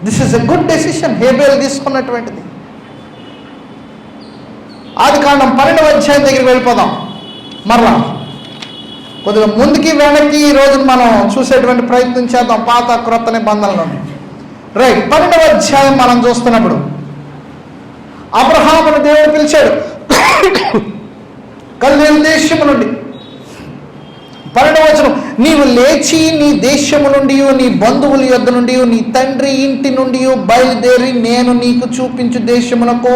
This is a good decision హేబేలు తీసుకున్నటువంటిది. ఆదికాండం 12వ అధ్యాయం దగ్గరికి వెళ్ళిపోదాం. మరలా కొద్దిగా ముందుకి వెనక్కి ఈ రోజు మనం చూసేటువంటి ప్రయత్నం చేద్దాం పాత క్రొత్త నిబంధనలోనే. రైట్, 12వ అధ్యాయం మనం చూస్తున్నప్పుడు అబ్రహామును దేవుడు పిలిచాడు కల్దీయుల దేశము నుండి. 12వ వచనం, నీవు లేచి నీ దేశము నుండి, నీ బంధువుల యొద్ద నుండి, నీ తండ్రి ఇంటి నుండి బయలుదేరి నేను నీకు చూపించు దేశమునకు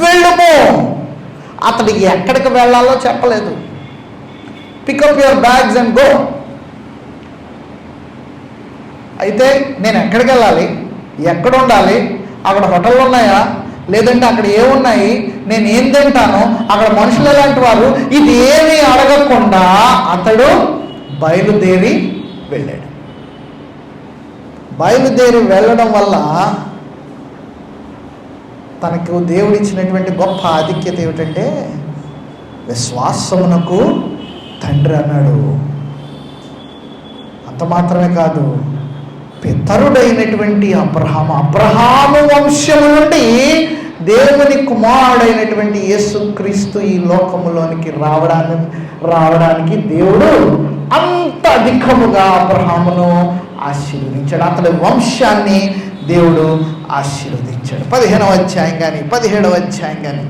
వెళ్ళుము. అతడికి ఎక్కడికి వెళ్ళాలో చెప్పలేదు. Pickup your bags and go. అయితే నేను ఎక్కడికి వెళ్ళాలి, ఎక్కడ ఉండాలి, అక్కడ హోటళ్ళు ఉన్నాయా, లేదంటే అక్కడ ఏమున్నాయి, నేను ఏం తింటాను, అక్కడ మనుషులు ఎలాంటి వారు, ఇది ఏమీ అడగకుండా అతడు బయలుదేరి వెళ్ళాడు. బయలుదేరి వెళ్ళడం వల్ల తనకు దేవుడు ఇచ్చినటువంటి గొప్ప ఆధిక్యత ఏమిటంటే, విశ్వాసమునకు తండ్రి అన్నాడు. అంత మాత్రమే కాదు, పితరుడైనటువంటి అబ్రహాము వంశము నుండి దేవుని కుమారుడైనటువంటి యేసుక్రీస్తు ఈ లోకములోనికి రావడానికి దేవుడు అంత అధికముగా అబ్రహామును ఆశీర్వదించాడు. అతడి వంశాన్ని దేవుడు ఆశీర్వదించాడు. 15వ అధ్యాయం కానీ 17వ అధ్యాయం కానీ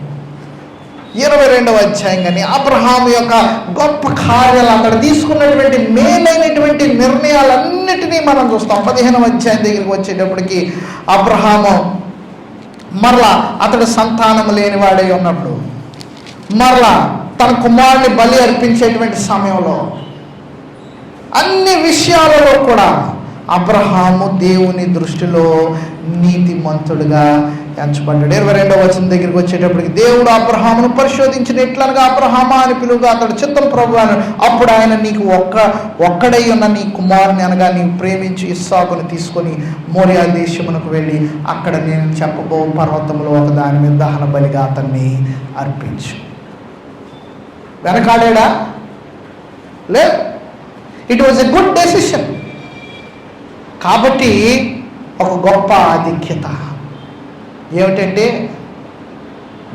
22వ అధ్యాయం కానీ అబ్రహాము యొక్క గొప్ప కార్యాలు, అతడు తీసుకున్నటువంటి మేలైనటువంటి నిర్ణయాలన్నిటినీ మనం చూస్తాం. 15వ అధ్యాయం దగ్గరికి వచ్చేటప్పటికి అబ్రహాము మరలా అతడు సంతానము లేనివాడై ఉన్నప్పుడు, మరలా తన కుమారుని బలి అర్పించేటువంటి సమయంలో అన్ని విషయాలలో కూడా అబ్రహాము దేవుని దృష్టిలో నీతిమంతుడుగా ఎంచబడ్డాడు. 22వ వచనం దగ్గరికి వచ్చేటప్పటికి, దేవుడు అబ్రహామును పరిశోధించిన ఎట్లనగా అబ్రహామా అని పిలువగా అతడు చిత్తం ప్రభువాను. అప్పుడు ఆయన, నీకు ఒక్కడై ఉన్న నీ కుమారుని అనగా నీవు ప్రేమించి ఇస్సాకును తీసుకొని మోరియా దేశమునకు వెళ్ళి అక్కడ నేను చెప్పబో పర్వతములో ఒక దాని మీద దహన బలిగా అతన్ని అర్పించు. వెనకాడా? లేదు. It was a good decision. కాబట్టి ఒక గొప్ప ఆధిక్యత ఏమిటంటే,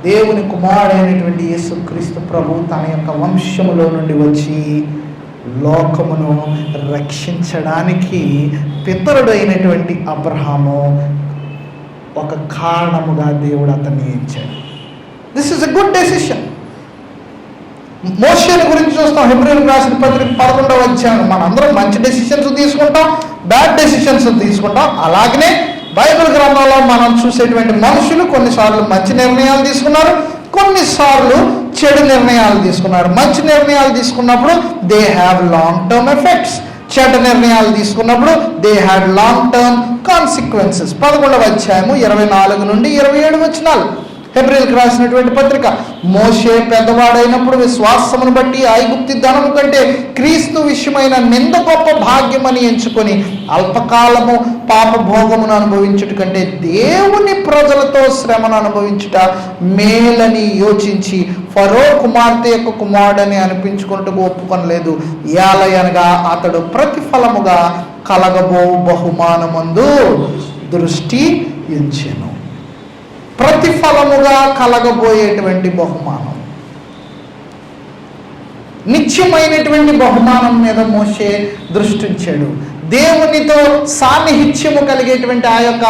దేవుని కుమారుడైనటువంటి యేసుక్రీస్తు ప్రభు తన యొక్క వంశములో నుండి వచ్చి లోకమును రక్షించడానికి పితరుడైనటువంటి అబ్రహాము ఒక కారణముగా దేవుడు అతన్ని ఇచ్చాడు. This is a good decision. మోషేని గురించి చూస్తాం. హెబ్రీయులకు రాసిన పత్రిక 11వ అధ్యాయం. మనందరం మంచి డెసిషన్స్ తీసుకుంటాం, బ్యాడ్ డెసిషన్స్ తీసుకుంటాం. అలాగనే బైబిల్ గ్రంథంలో మనం చూసేటువంటి మనుషులు కొన్నిసార్లు మంచి నిర్ణయాలు తీసుకున్నారు, కొన్నిసార్లు చెడు నిర్ణయాలు తీసుకున్నారు. మంచి నిర్ణయాలు తీసుకున్నప్పుడు they have long term effects. చెడ్డ నిర్ణయాలు తీసుకున్నప్పుడు they had long term consequences. 11వ అధ్యాయము 24 నుండి 27 వచనాలు. హెబ్రీయులకు రాసినటువంటి పత్రిక, మోషే పెద్దవాడైనప్పుడు విశ్వాసమును బట్టి ఐగుప్తి ధనము కంటే క్రీస్తు విషయమైన నింద గొప్ప భాగ్యమని ఎంచుకొని అల్పకాలము పాప భోగమును అనుభవించుట కంటే దేవుని ప్రజలతో శ్రమను అనుభవించుట మేలని యోచించి ఫరో కుమార్తె యొక్క కుమారుడని అనిపించుకుంటూ ఒప్పుకొనలేదు. ఏలయనగా అతడు ప్రతిఫలముగా కలగబో బహుమానమందు దృష్టి ఉంచెను. ప్రతిఫలముగా కలగబోయేటువంటి బహుమానం, నిత్యమైనటువంటి బహుమానం మీద మోషే దృష్టి ఉంచాడు. దేవునితో సాన్నిహిత్యము కలిగేటువంటి ఆ యొక్క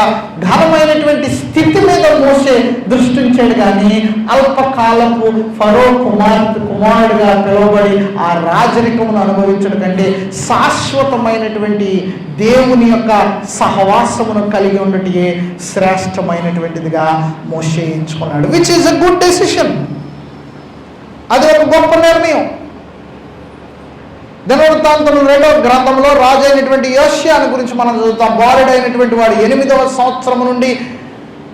ఘనమైనటువంటి స్థితి మీద మోషే దృష్టి ఉంచాడు. కానీ అల్పకాలపు ఫరో కుమారుడుగా పిలువబడి ఆ రాజరికమును అనుభవించడం కంటే శాశ్వతమైనటువంటి దేవుని యొక్క సహవాసమును కలిగి ఉండటే శ్రేష్టమైనటువంటిదిగా మోషే ఎంచుకున్నాడు. Which is a good decision. అది ఒక గొప్ప నిర్ణయం. దినవృత్తాంతములు 2వ గ్రంథంలో రాజు అయినటువంటి యోషియాను గురించి మనం చదువుతాం. బాలుడైనటువంటి వాడు 8వ సంవత్సరం నుండి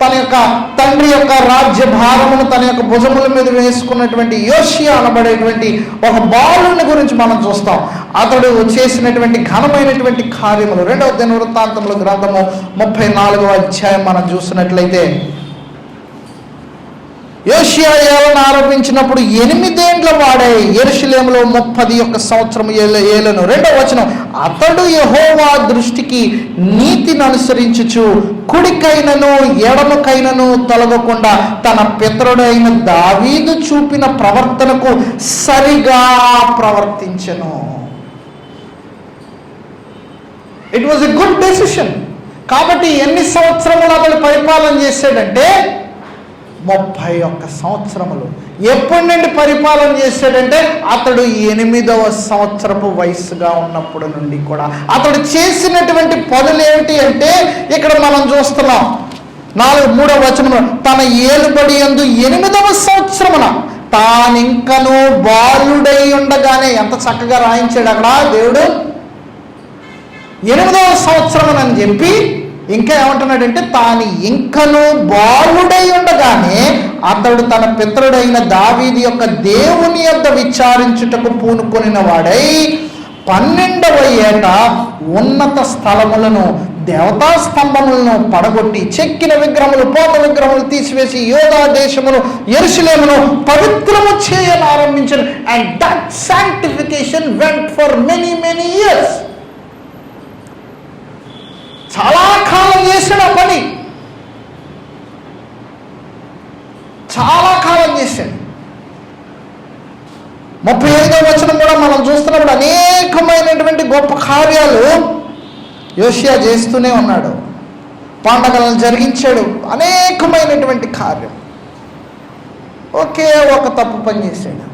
తన యొక్క తండ్రి యొక్క రాజ్య భారమును తన యొక్క భుజముల మీద వేసుకున్నటువంటి యోషియా అనబడేటువంటి ఒక బాలుని గురించి మనం చూస్తాం. అతడు చేసినటువంటి ఘనమైనటువంటి కార్యములు 2వ దినవృత్తాంతముల గ్రంథము 34వ అధ్యాయం మనం చూసినట్లయితే, యోషియా ఏలను ఆరంభించినప్పుడు 8 ఏండ్ల వాడే యెరూషలేములో 31 సంవత్సరం ఏలను. 2వ వచనం, అతడు యెహోవా దృష్టికి నీతిని అనుసరించుచు కుడికైనను ఎడమకైనను తొలగకుండా తన పితరుడైన దావీదు చూపిన ప్రవర్తనకు సరిగా ప్రవర్తించెను. It was a good decision. కాబట్టి ఎన్ని సంవత్సరములు అతడు పరిపాలన చేశాడంటే 31 సంవత్సరములు. ఎప్పటి నుండి పరిపాలన చేశాడంటే అతడు 8వ సంవత్సరపు వయసుగా ఉన్నప్పుడు నుండి కూడా. అతడు చేసినటువంటి పనులు ఏమిటి అంటే ఇక్కడ మనం చూస్తున్నాం 3వ వచనము, తన ఏలుబడి యందు 8వ సంవత్సరమున తానింకను బాలుడై ఉండగానే. ఎంత చక్కగా రాయించాడు అక్కడ దేవుడు. 8వ సంవత్సరం అని చెప్పి ఇంకా ఏమంటున్నాడంటే తాను ఇంకను బాలుడై ఉండగానే అతడు తన పితరుడైన దావీదు యొక్క దేవుని యొద్ద విచారించుటకు పూనుకొనిన వాడై 12వ ఏట ఉన్నత స్థలములను దేవతా స్తంభములను పడగొట్టి చెక్కిన విగ్రహములు పోత విగ్రహములు తీసివేసి యోధా దేశమును యెరూషలేమును పవిత్రము చేయని ఆరంభించారు. And that sanctification went for many years. చాలా కాలం చేశాడు ఆ పని, చాలా కాలం చేశాడు. 35వ వచనం కూడా మనం చూస్తున్నప్పుడు అనేకమైనటువంటి గొప్ప కార్యాలు యోషియా చేస్తూనే ఉన్నాడు. పండగలను జరిగించాడు, అనేకమైనటువంటి కార్యం. ఒకే ఒక తప్పు పని చేశాడు.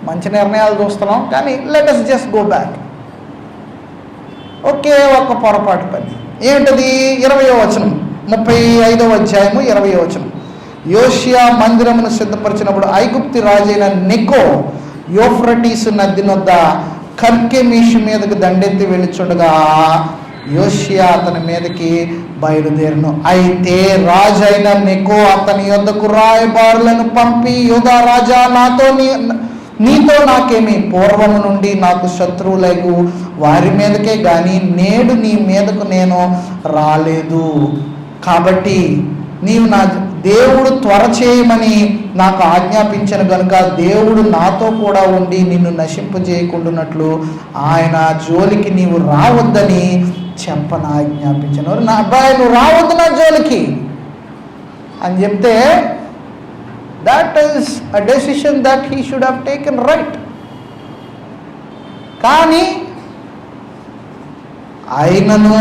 మంచి నిర్ణయాలు చూస్తున్నాం కానీ let us just go back. ఒకే ఒక పొరపాటు పని ఏమిటది? 20వ వచనం 35వ అధ్యాయము 20వ వచనం. యోషియా మందిరమును సిద్ధపరిచినప్పుడు ఐగుప్తి రాజైన నెకో యూఫ్రటీసు నది నొద్ద కర్కెమీషు మీదకు దండెత్తి వెళ్ళుచుండగా యోషియా అతని మీదకి బయలుదేరును. అయితే రాజైన నెకో అతని యొద్దకు రాయబారులను పంపి, యూదా రాజా, నీతో నాకేమి, పూర్వము నుండి నాకు శత్రువులకు వారి మీదకే గాని నేడు నీ మీదకు నేను రాలేదు. కాబట్టి నీవు నా దేవుడు త్వర చేయమని నాకు ఆజ్ఞాపించను గనుక దేవుడు నాతో కూడా ఉండి నిన్ను నశింపజేయకుండానట్లు ఆయన జోలికి నీవు రావద్దని చెప్పను ఆజ్ఞాపించను. నా అబ్బాయి నువ్వు రావద్దు నా జోలికి అని చెప్తే that is a decision that he should have taken right. కానీ అయినను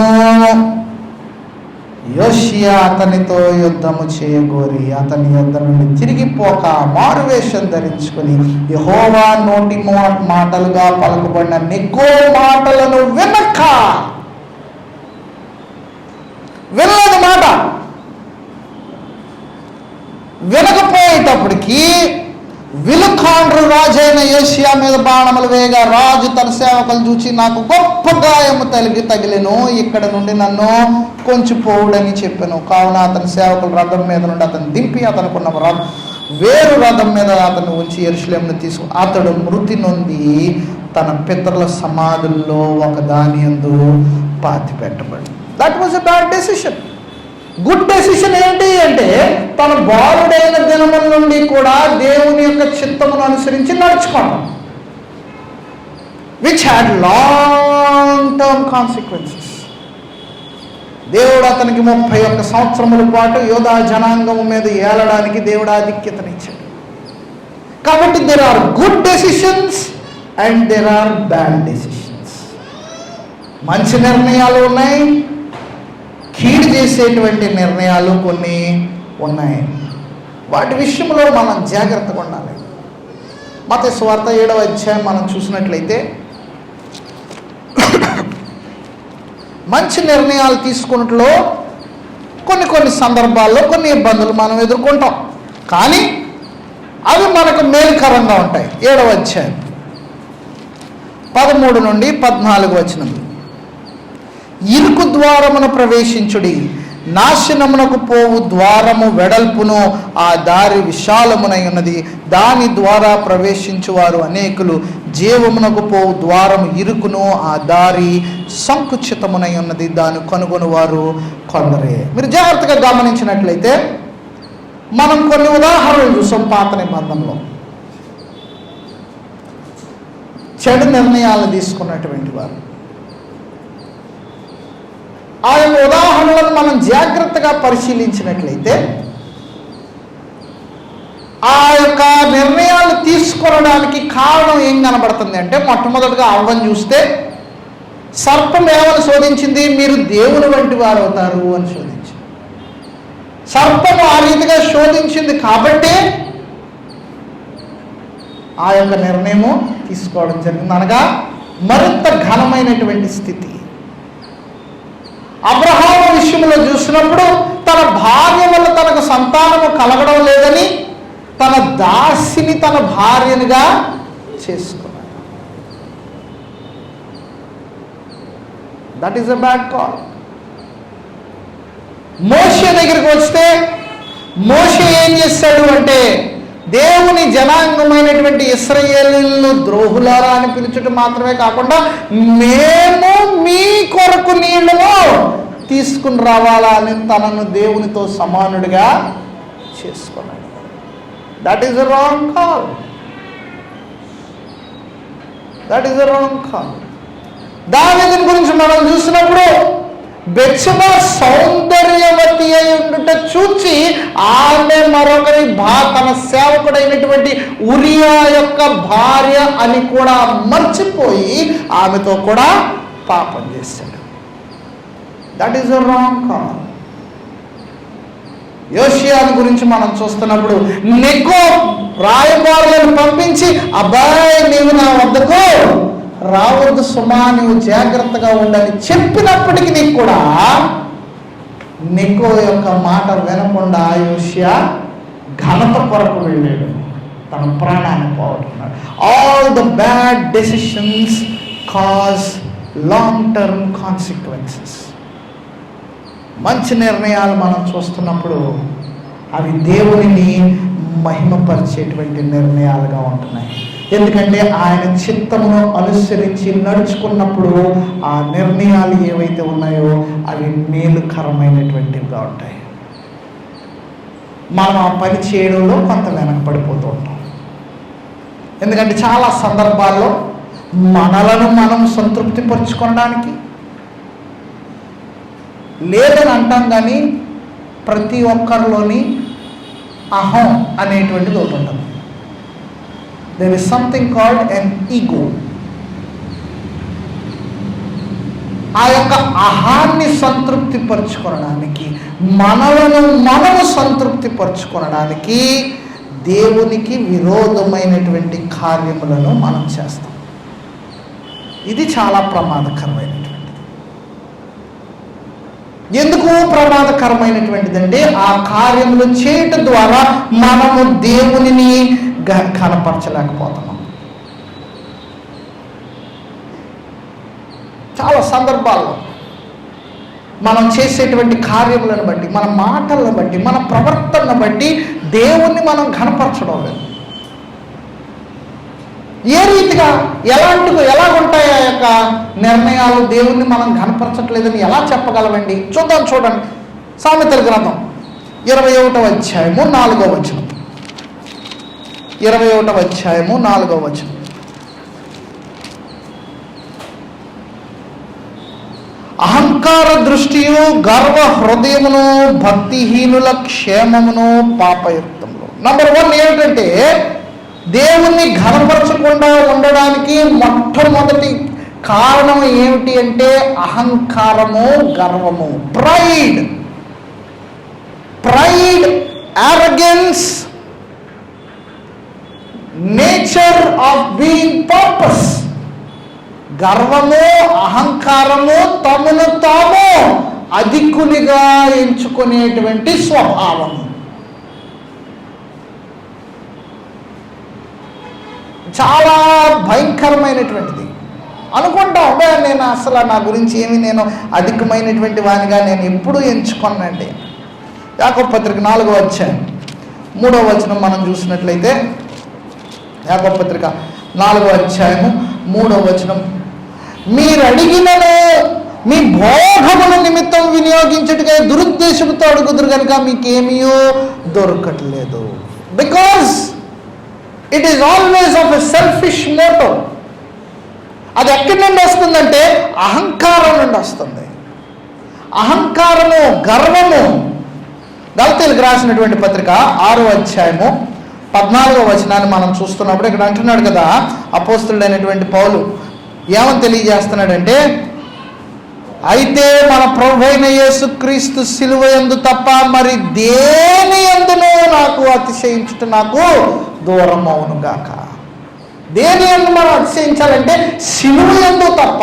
యోషియా అతనితో యుద్ధము చేయగోరి అతని యుద్ధ నుండి తిరిగిపోక మారువేషం ధరించుకుని యెహోవా నోటి మాటలుగా పలుకుబడిన నెకో మాటలను వినలేదు మాట. వినకపోయేటప్పటికీ విలుకాండ్రు రాజైన యోషియా మీద బాణములు వేయగా రాజు తన సేవకులు చూచి నాకు గొప్ప గాయము తగిలెను, ఇక్కడ నుండి నన్ను కొంచెపోవుడని చెప్పాను. కావున అతని సేవకులు రథం మీద నుండి అతను దింపి అతనుకున్న వేరు రథం మీద అతను ఉంచి యెరూషలేమును అతడు మృతి నొంది తన పితరుల సమాధుల్లో ఒక దాని యందు పాతి పెట్టబడి. That was a bad decision. Good decision ఏంటి అంటే తన బాలుడైన దినముల నుండి కూడా దేవుని యొక్క చిత్తమును అనుసరించి నడుచుకోవడం, which had long term consequences. దేవుడు అతనికి 31 సంవత్సరముల పాటు యోధా జనాంగము మీద ఏలడానికి దేవుడు ఆధిక్యతనిచ్చాడు. కాబట్టి there are good decisions and there are bad decisions. మంచి నిర్ణయాలు ఉన్నాయి, కీడు చేసేటువంటి నిర్ణయాలు కొన్ని ఉన్నాయి. వాటి విషయంలో మనం జాగ్రత్తగా ఉండాలి. మత్తయి సువార్త 7వ అధ్యాయం మనం చూసినట్లయితే మంచి నిర్ణయాలు తీసుకున్నట్లో కొన్ని సందర్భాల్లో కొన్ని ఇబ్బందులు మనం ఎదుర్కొంటాం, కానీ అవి మనకు మేలుకరంగా ఉంటాయి. 7వ అధ్యాయం 13 నుండి 14 వచనములు. ఇరుకు ద్వారమును ప్రవేశించుడి, నాశనమునకు పోవు ద్వారము వెడల్పును, ఆ దారి విశాలమునై ఉన్నది, దాని ద్వారా ప్రవేశించువారు అనేకులు. జీవమునకు పోవు ద్వారము ఇరుకును, ఆ దారి సంకుచితమునై ఉన్నది, దాని కనుగొనువారు కొందరే. మీరు జాగ్రత్తగా గమనించినట్లయితే మనం కొన్ని ఉదాహరణలు చూసాం పాత నిబంధనలో. చెడు నిర్ణయాలు తీసుకున్నటువంటి వారు, ఆ యొక్క ఉదాహరణలను మనం జాగ్రత్తగా పరిశీలించినట్లయితే ఆ యొక్క నిర్ణయాలు తీసుకోవడానికి కారణం ఏం కనబడుతుంది అంటే, మొట్టమొదటిగా అవ్వని చూస్తే సర్పం ఏమని శోధించింది, మీరు దేవుని వంటి వారు అవుతారు అని శోధించింది. సర్పము ఆ రీతిగా శోధించింది కాబట్టి ఆ యొక్క నిర్ణయము తీసుకోవడం జరిగింది, అనగా మరింత ఘనమైనటువంటి స్థితి. అబ్రహాము విషయంలో చూసినప్పుడు తన భార్య వల్ల తనకు సంతానము కలగడం లేదని తన దాసిని తన భార్యనిగా చేసుకున్నాడు. That is a bad call. మోషే దగ్గరికి వస్తే మోషే ఏం చేస్తాడు అంటే, దేవుని జనాంగమైనటువంటి ఇశ్రాయేలీయులను ద్రోహులారా అని పిలుచుట మాత్రమే కాకుండా మేము మీ కొరకు నీళ్లను తీసుకుని రావాలా అని తనను దేవునితో సమానుడిగా చేసుకున్నాడు. That is a wrong call. That is a wrong call. దావీదుని గురించి మనం చూసినప్పుడు బెత్షెబా సౌందర్యవతి అయి ఉండుట చూచి ఆమె మరొకరి తన సేవకుడైనటువంటి ఉరియా యొక్క భార్య అని కూడా మర్చిపోయి ఆమెతో కూడా పాపం చేశాడు. That is a wrong call. యోషియాను గురించి మనం చూస్తున్నప్పుడు నెకో రాయబారులను పంపించి, అబ్బాయి నీవు నా వద్దకు రావద్దు సుమా, నువ్వు జాగ్రత్తగా ఉండని చెప్పినప్పటికీ నీకు కూడా నెకో యొక్క మాట వినకుండా యోషియా ఘనత కొరకు వెళ్ళాడు, తన ప్రాణాన్ని పోగొట్టుకున్నాడు. All the bad decisions cause long term consequences. మంచి నిర్ణయాలు మనం చూస్తున్నప్పుడు అవి దేవునిని మహిమపరిచేటువంటి నిర్ణయాలుగా ఉంటున్నాయి. ఎందుకంటే ఆయన చిత్తమును అనుసరించి నడుచుకున్నప్పుడు ఆ నిర్ణయాలు ఏవైతే ఉన్నాయో అవి మేలుకరమైనటువంటివిగా ఉంటాయి. మనం ఆ పని చేయడంలో కొంత వెనకబడిపోతూ ఉంటాం. ఎందుకంటే చాలా సందర్భాల్లో మనలను మనం సంతృప్తిపరచుకోవడానికి లేదని అంటాం, కానీ ప్రతి ఒక్కరిలోని అహం అనేటువంటిది ఒకటి ఉంటుంది. There is something called an ego. ఆ యొక్క అహాన్ని సంతృప్తి పరచుకోవడానికి, మనము సంతృప్తి పరచుకోవడానికి దేవునికి విరోధమైనటువంటి కార్యములను మనం చేస్తాం. ఇది చాలా ప్రమాదకరమైనటువంటిది. ఎందుకు ప్రమాదకరమైనటువంటిది అంటే, ఆ కార్యములు చేయటం ద్వారా మనము దేవునిని ఘనపరచలేకపోతున్నాం. చాలా సందర్భాల్లో మనం చేసేటువంటి కార్యములను బట్టి, మన మాటలను బట్టి, మన ప్రవర్తనను బట్టి దేవుణ్ణి మనం ఘనపరచడం లేదు. ఏ రీతిగా ఎలాగుంటాయి ఆ యొక్క నిర్ణయాలు? దేవుణ్ణి మనం ఘనపరచట్లేదని ఎలా చెప్పగలమండి? చూడండి సామెతల గ్రంథం 21వ అధ్యాయము 4వ వచనం. 21వ అధ్యాయము 4వ వచనం. అహంకార దృష్టియు గర్వ హృదయమును భక్తిహీనుల క్షేమమును పాపయుక్తములు. నంబర్ 1 ఏమిటంటే, దేవుణ్ణి ఘనపరచకుండా ఉండడానికి మొట్టమొదటి కారణం ఏమిటి అంటే అహంకారము, గర్వము. Pride, arrogance, nature of being purpose. గర్వము, అహంకారము, తమను తాము అధికునిగా ఎంచుకునేటువంటి స్వభావము. చాలా భయంకరమైనటువంటిది. అనుకుంటాం, నేను అసలు నా గురించి నేను అధికమైనటువంటి వానిగా నేను ఎప్పుడూ ఎంచుకోనండి. యాకోబు పత్రిక 4వ అధ్యాయం 3వ వచనం మనం చూసినట్లయితే, యాకోబు పత్రిక 4వ అధ్యాయము 3వ వచనం, మీరు అడిగినను మీ భోగముల నిమిత్తం వినియోగించుటకై దురుద్దేశంతో అడుగుదురు కనుక మీకేమీ దొరకట్లేదు. Because it is always of a selfish motto. అది ఎక్కడి నుండి వస్తుందంటే అహంకారం నుండి వస్తుంది. అహంకారము, గర్వము. గలతీయులకు రాసినటువంటి పత్రిక 6వ అధ్యాయము 14వ వచనాన్ని మనం చూస్తున్నప్పుడు ఇక్కడ అంటున్నాడు కదా, అపోస్తలుడైనటువంటి పౌలు ఏమని తెలియజేస్తున్నాడంటే, అయితే మన ప్రభువైన యేసుక్రీస్తు సిలువ యందు తప్ప మరి దేని యందునో నాకు అతిశయించుట నాకు దూరం అవును గాక. దేని యందు మనం అతిశయించాలంటే సిలువ యందు తప్ప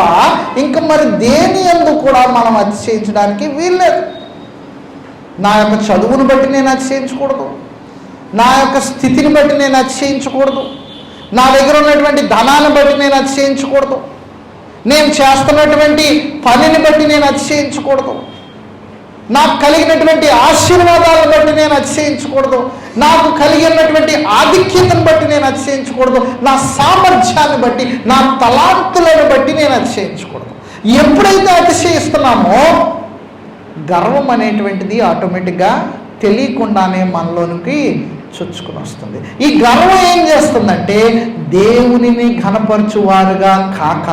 ఇంకా మరి దేని యందు కూడా మనం అతిశయించడానికి వీల్లేదు. నా యొక్క చదువును బట్టి నేను అతిశయించకూడదు, నా యొక్క స్థితిని బట్టి నేను అతిశయించకూడదు, నా దగ్గర ఉన్నటువంటి ధనాన్ని బట్టి నేను అతిశయించకూడదు, నేను చేస్తున్నటువంటి పనిని బట్టి నేను అతిశయించకూడదు, నాకు కలిగినటువంటి ఆశీర్వాదాలను బట్టి నేను అతిశయించకూడదు, నాకు కలిగినటువంటి ఆధిక్యతను బట్టి నేను అతిశయించకూడదు, నా సామర్థ్యాన్ని బట్టి, నా తలాంతులను బట్టి నేను అతిశయించకూడదు. ఎప్పుడైతే అతిశయిస్తున్నామో గర్వం అనేటువంటిది ఆటోమేటిక్గా తెలియకుండానే మనలోనికి చొచ్చుకుని వస్తుంది. ఈ గర్వం ఏం చేస్తుందంటే దేవునిని ఘనపరచువారుగా కాక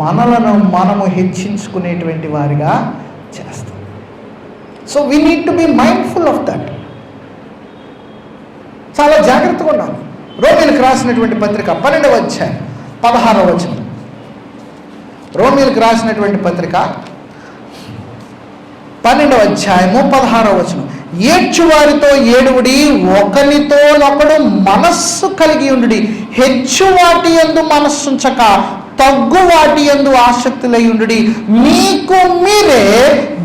మనలను మనము హెచ్చించుకునేటువంటి వారిగా చేస్తుంది. So we need to be mindful of that. చాలా జాగ్రత్తగా ఉండాలి. రోమీలకు రాసినటువంటి పత్రిక 12వ అధ్యాయం 16వ వచనం. రోమీలకు రాసినటువంటి పత్రిక 12వ అధ్యాయము 16వ వచనం. ఏడ్చువారితో ఏడువుడి, ఒకరితోనొకడు మనస్సు కలిగి ఉండుడి, హెచ్చు వాటి యందు మనస్సుంచక తగ్గు వాటి యందు ఆసక్తులై ఉండుడి, మీకు మీరే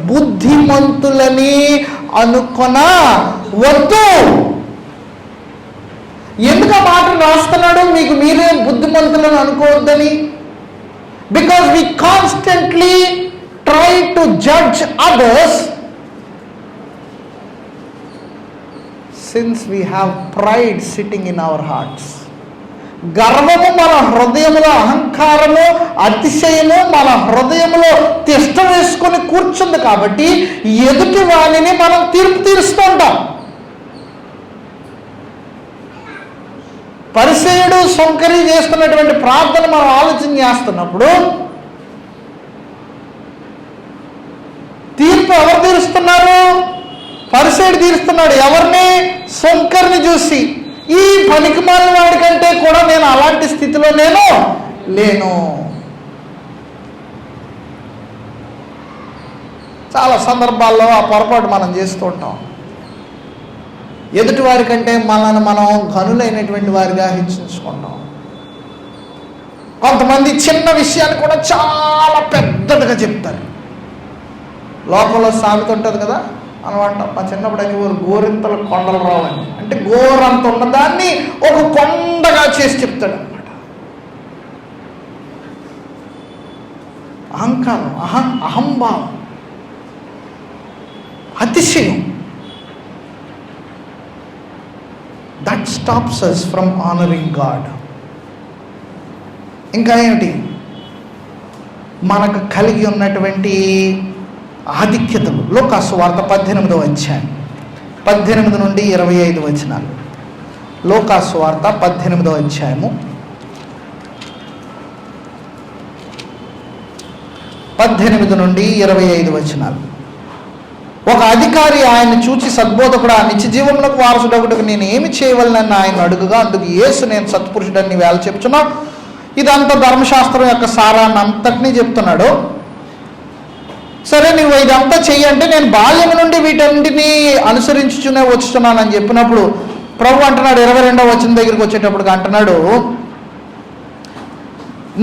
బుద్ధిమంతులని అనుకొన వద్దు. ఎందుకు ఆ మాట రాస్తున్నాడు? మీకు మీరే బుద్ధిమంతులను అనుకోవద్దని. Because we constantly try to judge others since we have pride sitting in our hearts. గర్వము మన హృదయములో, అహంకారము, అతిశయము మన హృదయములో తిష్ట వేసుకొని కూర్చుంది కాబట్టి ఎదుటి వాణిని మనం తీర్పు తీరుస్తూ ఉంటాం. పరిసయ్యుడు సొంకరి చేస్తున్నటువంటి ప్రార్థన మనం ఆలోచన చేస్తున్నప్పుడు తీర్పు ఎవరు తీరుస్తున్నారు? పరిసయ్యుడు తీరుస్తున్నాడు. ఎవరిని? సొంకర్ని చూసి. ఈ పనికిమాలిన వాడి కంటే కూడా నేను అలాంటి స్థితిలో నేను లేను. చాలా సందర్భాల్లో ఆ పొరపాటు మనం చేస్తూ ఉంటాం. ఎదుటి వారి కంటే మనల్ని మనం ఘనులైనటువంటి వారిగా హెచ్చించుకుంటాం. కొంతమంది చిన్న విషయాన్ని కూడా చాలా పెద్దదిగా చెప్తారు. లోకంలో సామెత ఉంటుంది కదా, అనమాట. మా చిన్నప్పుడు అనేవారు గోరింతల కొండలు రావని. అంటే గోరంత ఉన్నదాన్ని ఒక కొండగా చేసి చెప్తాడు అనమాట. అహంకారం, అహంభావం, అతిశయం. That stops us from honouring God. ఇంకా ఏంటి? మనకు కలిగి ఉన్నటువంటి ఆధిక్యతలు. లూకాసు వార్త 18వ అధ్యాయం 18 నుండి 25 వచనాలు. లూకాసు వార్త 18వ అధ్యాయము 18 నుండి 25 వచనాలు. ఒక అధికారి ఆయన చూచి, సద్బోధకుడా, నిత్య జీవములకు వారసుడొకటికి నేను ఏమి చేయవలనని ఆయన అడుగుగా, అందుకు యేసు, నేను సత్పురుషుడని నీవేళ చెప్తున్నావు. ఇదంతా ధర్మశాస్త్రం యొక్క సారాన్ని అంతటినీ చెప్తున్నాడు. సరే, నువ్వు ఇదంతా చెయ్యంటే నేను బాల్యం నుండి వీటన్నిటినీ అనుసరించునే వచ్చుతున్నానని చెప్పినప్పుడు ప్రభు అంటున్నాడు 22వ వచనం దగ్గరికి వచ్చేటప్పటికి అంటున్నాడు,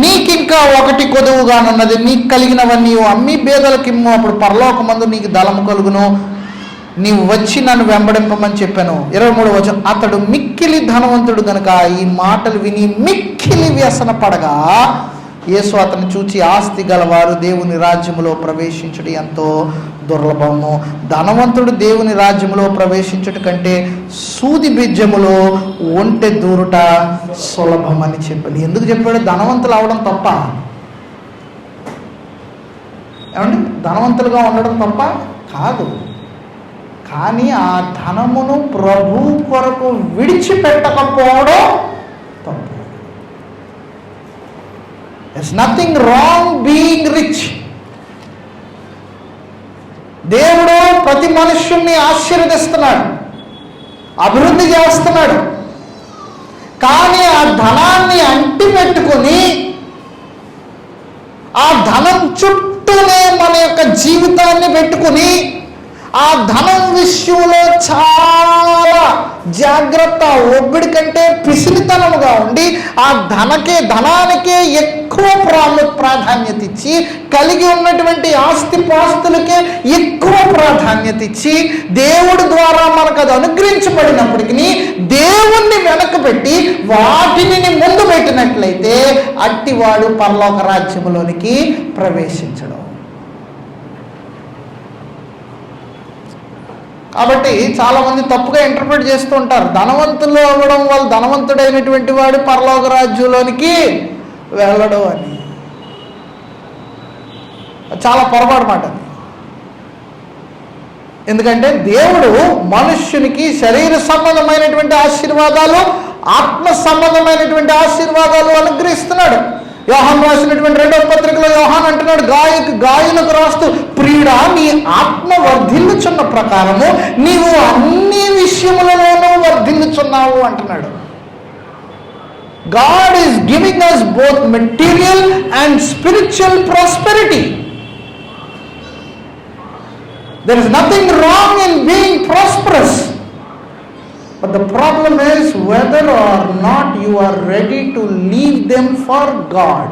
నీకింకా ఒకటి కొదువుగానున్నది, నీకు కలిగినవన్నీ అమ్మి బేదలకిమ్ము, అప్పుడు పరలోకమందు నీకు దళము కలుగును, నీవు వచ్చి నన్ను వెంబడింపమని చెప్పాను. 23వ వచనం, అతడు మిక్కిలి ధనవంతుడు గనుక ఈ మాటలు విని మిక్కిలి వ్యసన పడగా, యేసు అతను చూచి, ఆస్తి గలవారు దేవుని రాజ్యములో ప్రవేశించుట ఎంతో దుర్లభము. ధనవంతుడు దేవుని రాజ్యములో ప్రవేశించుట కంటే సూది బీజములో ఒంటె దూరుట సులభమని చెప్పాడు. ఎందుకు చెప్పాడు? ధనవంతులు అవడం తప్ప? ఏమండి, ధనవంతులుగా ఉండడం తప్ప కాదు. కానీ ఆ ధనమును ప్రభు కొరకు విడిచిపెట్టకపోవడం తప్పు. There's nothing wrong being rich. దేవుడు ప్రతి మనుష్యుణ్ణి ఆశీర్వదిస్తున్నాడు, అభివృద్ధి చేస్తున్నాడు. కానీ ఆ ధనాన్ని అంటి పెట్టుకొని ఆ ధనం చుట్టూనే మన యొక్క జీవితాన్ని పెట్టుకుని ఆ ధనం విషయంలో చాలా జాగ్రత్త, ఒబ్బిడి కంటే పిసినితనముగా ఉండి ఆ ధనానికే ఎక్కువ ప్రాధాన్యత ఇచ్చి, కలిగి ఉన్నటువంటి ఆస్తిపాస్తులకే ఎక్కువ ప్రాధాన్యత ఇచ్చి, దేవుడి ద్వారా మనకు అది అనుగ్రహించబడినప్పటికీ దేవుణ్ణి వెనక్కి పెట్టి వాటిని ముందు పెట్టినట్లయితే అట్టివాడు పరలోక రాజ్యములోనికి ప్రవేశించడం. కాబట్టి చాలామంది తప్పుగా ఇంటర్ప్రిట్ చేస్తూ ఉంటారు. ధనవంతులు అవ్వడం వల్ల ధనవంతుడైనటువంటి వాడు పరలోక రాజ్యంలోనికి వెళ్ళడం అని. చాలా పొరపాటు మాట. ఎందుకంటే దేవుడు మనుష్యునికి శరీర సంబంధమైనటువంటి ఆశీర్వాదాలు, ఆత్మ సంబంధమైనటువంటి ఆశీర్వాదాలు అనుగ్రహిస్తున్నాడు. యోహాను రాసినటువంటి 2వ పత్రికలో యోహాను అంటున్నాడు, గాయులకు రాస్తూ, ప్రియుడా, నీ ఆత్మ వర్ధిల్లుచున్న ప్రకారము నీవు అన్ని విషయములలోనూ వర్ధిల్లుచున్నావు అంటున్నాడు. God is giving us both material and spiritual prosperity. There is nothing wrong in being prosperous. But the problem is whether or not you are ready to leave them for God.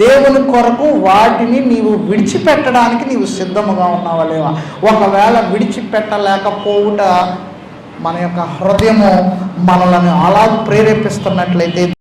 దేవుని కొరకు వాటిని నీవు విడిచిపెట్టడానికి నీవు సిద్ధముగా ఉన్నావా లేవా? ఒకవేళ విడిచిపెట్టలేకపోవుట మన యొక్క హృదయము మనల్ని అలా ప్రేరేపిస్తున్నట్లయితే